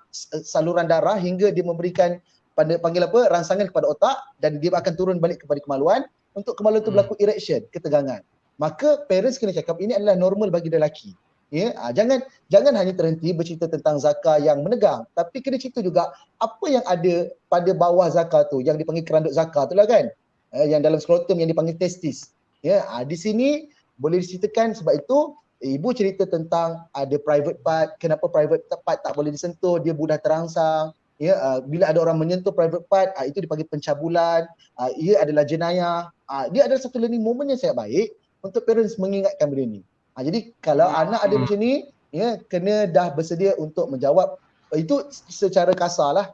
saluran darah hingga dia memberikan rangsangan kepada otak dan dia akan turun balik kepada kemaluan. Untuk kemaluan itu berlaku erection, ketegangan. Maka parents kena cakap ini adalah normal bagi lelaki. Ya, jangan hanya terhenti bercerita tentang zakar yang menegang, tapi kena cerita juga apa yang ada pada bawah zakar tu yang dipanggil keranduk zakar tu lah kan. Yang dalam skrotum yang dipanggil testis. Ya, di sini boleh diceritakan, sebab itu ibu cerita tentang ada private part, kenapa private part tak boleh disentuh, dia mudah terangsang. Ya, bila ada orang menyentuh private part, itu dipanggil pencabulan, ia adalah jenayah. Dia adalah satu learning moment yang sangat baik untuk parents mengingatkan benda ni. Jadi kalau anak ada macam ni, ya, kena dah bersedia untuk menjawab. Itu secara kasar lah.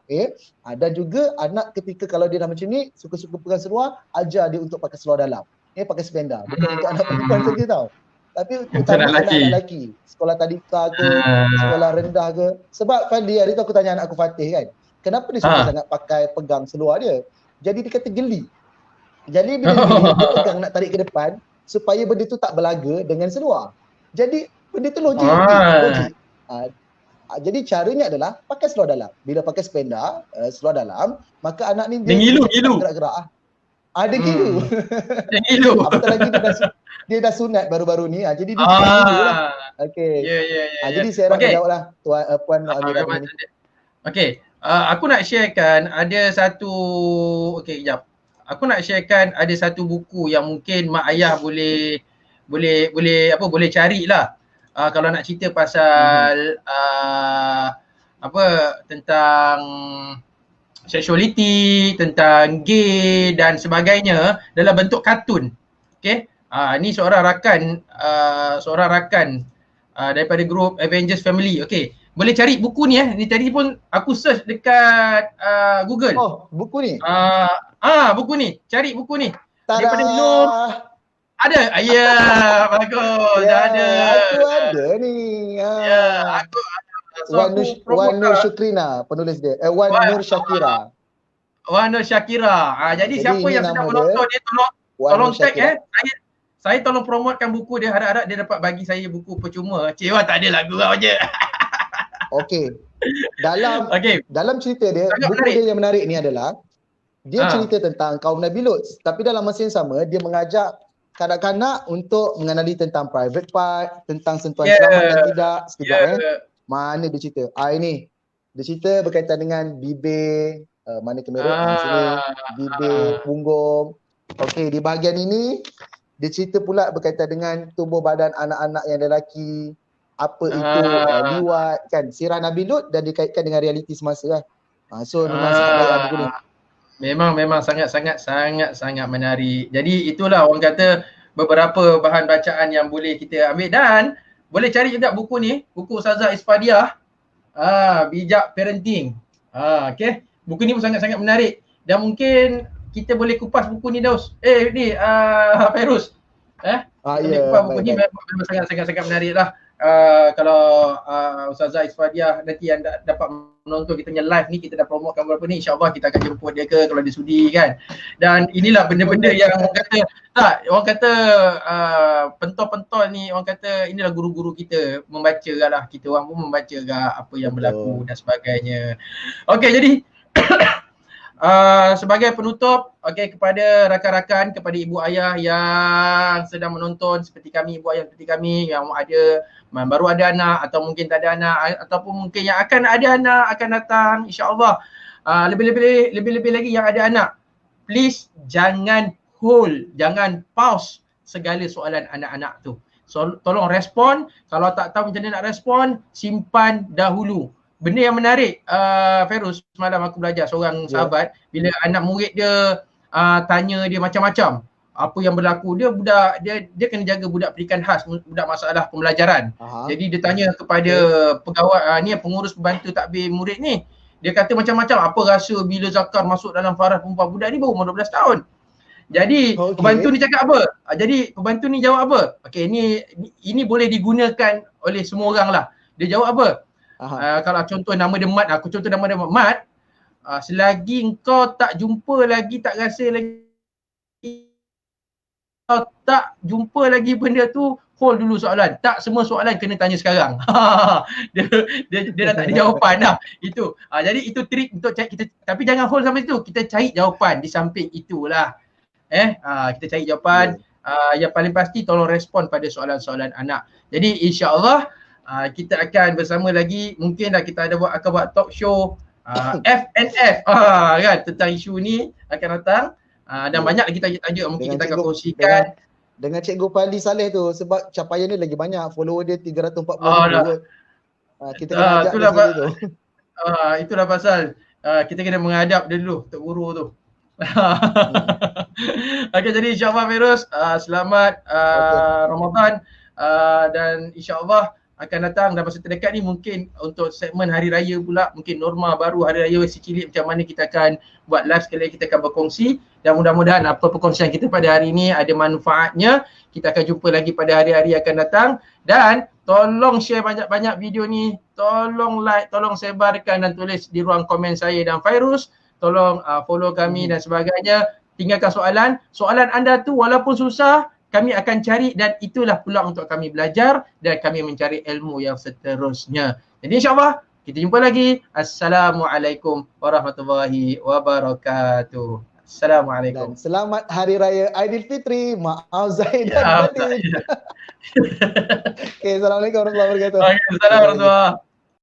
Dan juga anak ketika kalau dia dah macam ni, suka-suka pegang seluar, ajar dia untuk pakai seluar dalam. Pakai sependa. Bukan untuk anak perempuan saja tau. Tapi utama anak lelaki. Sekolah tadika ke, sekolah rendah ke. Sebab Fadli, hari tu aku tanya anak aku Fatih kan, kenapa dia suka sangat pakai pegang seluar dia? Jadi dia kata geli. Jadi bila dia pegang nak tarik ke depan, supaya benda tu tak berlaga dengan seluar. Jadi benda tu logik. Jadi caranya adalah pakai seluar dalam. Bila pakai sependa, seluar dalam, maka anak ni dia gerak-gerak. Dia gilu. Dia gilu. Apatah lagi dia dah sunat baru-baru ni. Jadi dia gilu lah. Okey. Jadi saya nak jawablah Puan Alwi. Okey. Aku nak sharekan ada satu, kejap. Aku nak sharekan ada satu buku yang mungkin mak ayah boleh carilah. Kalau nak cerita pasal tentang sexuality, tentang gay dan sebagainya dalam bentuk kartun. Okey. Ni seorang rakan daripada grup Avengers Family. Okey. Boleh cari buku ni Ni tadi pun aku search dekat Google. Oh, buku ni. Buku ni. Cari buku ni. Daripada Nur. Ada. Ya, bagus. Dah ada. Aku ada ni. Ya, aku Wan Nur Syukrina penulis dia. Wan Nur Syakira. Wan Nur Syakira. Jadi siapa yang sedang menonton dia tolong tag saya tolong promotekan buku dia, harap-harap dia dapat bagi saya buku percuma. Cewa tak ada lagu kau je. Okey. Dalam cerita dia, buku dia yang menarik ni adalah dia cerita tentang kaum Nabi Lut, tapi dalam masa yang sama dia mengajak kanak-kanak untuk mengenali tentang private part, tentang sentuhan selamat dan tidak. Sekejap mana dia cerita? Ini dia cerita berkaitan dengan bibir, mana kamera? Sini, bibir, punggung. Okey, di bahagian ini dia cerita pula berkaitan dengan tubuh badan anak-anak yang lelaki, apa itu liwat kan, sirah Nabi Lut, dan dikaitkan dengan realiti semasa lah. So memang sangat baik buku ni. Memang sangat menarik. Jadi itulah orang kata beberapa bahan bacaan yang boleh kita ambil, dan boleh cari juga buku ni, buku Ustazah Isfadiah, Bijak Parenting. Okey. Buku ni pun sangat-sangat menarik. Dan mungkin kita boleh kupas buku ni Daus. Ni Fairuz. Kita boleh kupas buku ni memang sangat-sangat menarik lah. Kalau Ustazah Isfadiah nanti yang dapat menonton kita punya live ni, kita dah promotekan berapa ni, insyaAllah kita akan jemput dia ke kalau dia sudi kan. Dan inilah benda-benda yang orang kata pentol-pentol ni, orang kata inilah guru-guru kita membaca lah, kita orang pun membaca apa yang berlaku dan sebagainya. Okey, jadi sebagai penutup, kepada rakan-rakan, kepada ibu ayah yang sedang menonton seperti kami, ibu ayah seperti kami yang baru ada anak atau mungkin tak ada anak, ataupun mungkin yang akan ada anak, akan datang insya-Allah, lebih-lebih lagi yang ada anak, please jangan hold, jangan pause segala soalan anak-anak tu. So, tolong respon, kalau tak tahu macam mana nak respon, simpan dahulu. Benda yang menarik, Fairuz, semalam aku belajar seorang sahabat, bila anak murid dia tanya dia macam-macam apa yang berlaku, dia kena jaga budak pendidikan khas, budak masalah pembelajaran. Jadi dia tanya kepada pegawai pengurus pembantu takbir murid ni, dia kata macam-macam, apa rasa bila Zakar masuk dalam faras perempuan, budak ni baru umur 12 tahun. Jadi pembantu ni cakap apa? Jadi pembantu ni jawab apa? Ini boleh digunakan oleh semua orang lah. Dia jawab apa? Kalau contoh nama dia Mat, aku contoh nama dia Mat, selagi engkau tak jumpa lagi, tak rasa lagi, kau tak jumpa lagi benda tu, hold dulu soalan. Tak semua soalan kena tanya sekarang. dia dah tak ada jawapan dah. Itu. Jadi itu trik untuk cari kita, tapi jangan hold sampai situ. Kita cari jawapan di samping itulah. Kita cari jawapan. Yang paling pasti tolong respon pada soalan-soalan anak. Jadi insya-Allah kita akan bersama lagi, mungkinlah kita akan buat talk show FNF kan, tentang isu ni akan datang, dan banyak lagi tajuk mungkin kita akan kongsikan dengan Cikgu Fandi Saleh tu, sebab capaian dia lagi banyak, follower dia 340,000. Kita kena ajak dia tu. Itulah pasal kita kena menghadap dia dulu, Tok Guru tu. Jadi insya-Allah Fairuz, selamat Ramadan, dan insya-Allah akan datang dalam masa terdekat ni, mungkin untuk segmen Hari Raya pula, mungkin norma baru Hari Raya si cilik macam mana kita akan buat live sekali, kita akan berkongsi, dan mudah-mudahan apa perkongsian kita pada hari ini ada manfaatnya. Kita akan jumpa lagi pada hari-hari akan datang, dan tolong share banyak-banyak video ni, tolong like, tolong sebarkan dan tulis di ruang komen saya dan Fairuz, tolong follow kami dan sebagainya. Tinggalkan soalan anda tu walaupun susah, kami akan cari, dan itulah peluang untuk kami belajar dan kami mencari ilmu yang seterusnya. Jadi insya-Allah kita jumpa lagi. Assalamualaikum warahmatullahi wabarakatuh. Assalamualaikum. Dan selamat Hari Raya Aidilfitri. Maaf Zaid dan Badin. Assalamualaikum warahmatullahi wabarakatuh. Waalaikumsalam warahmatullahi wabarakatuh.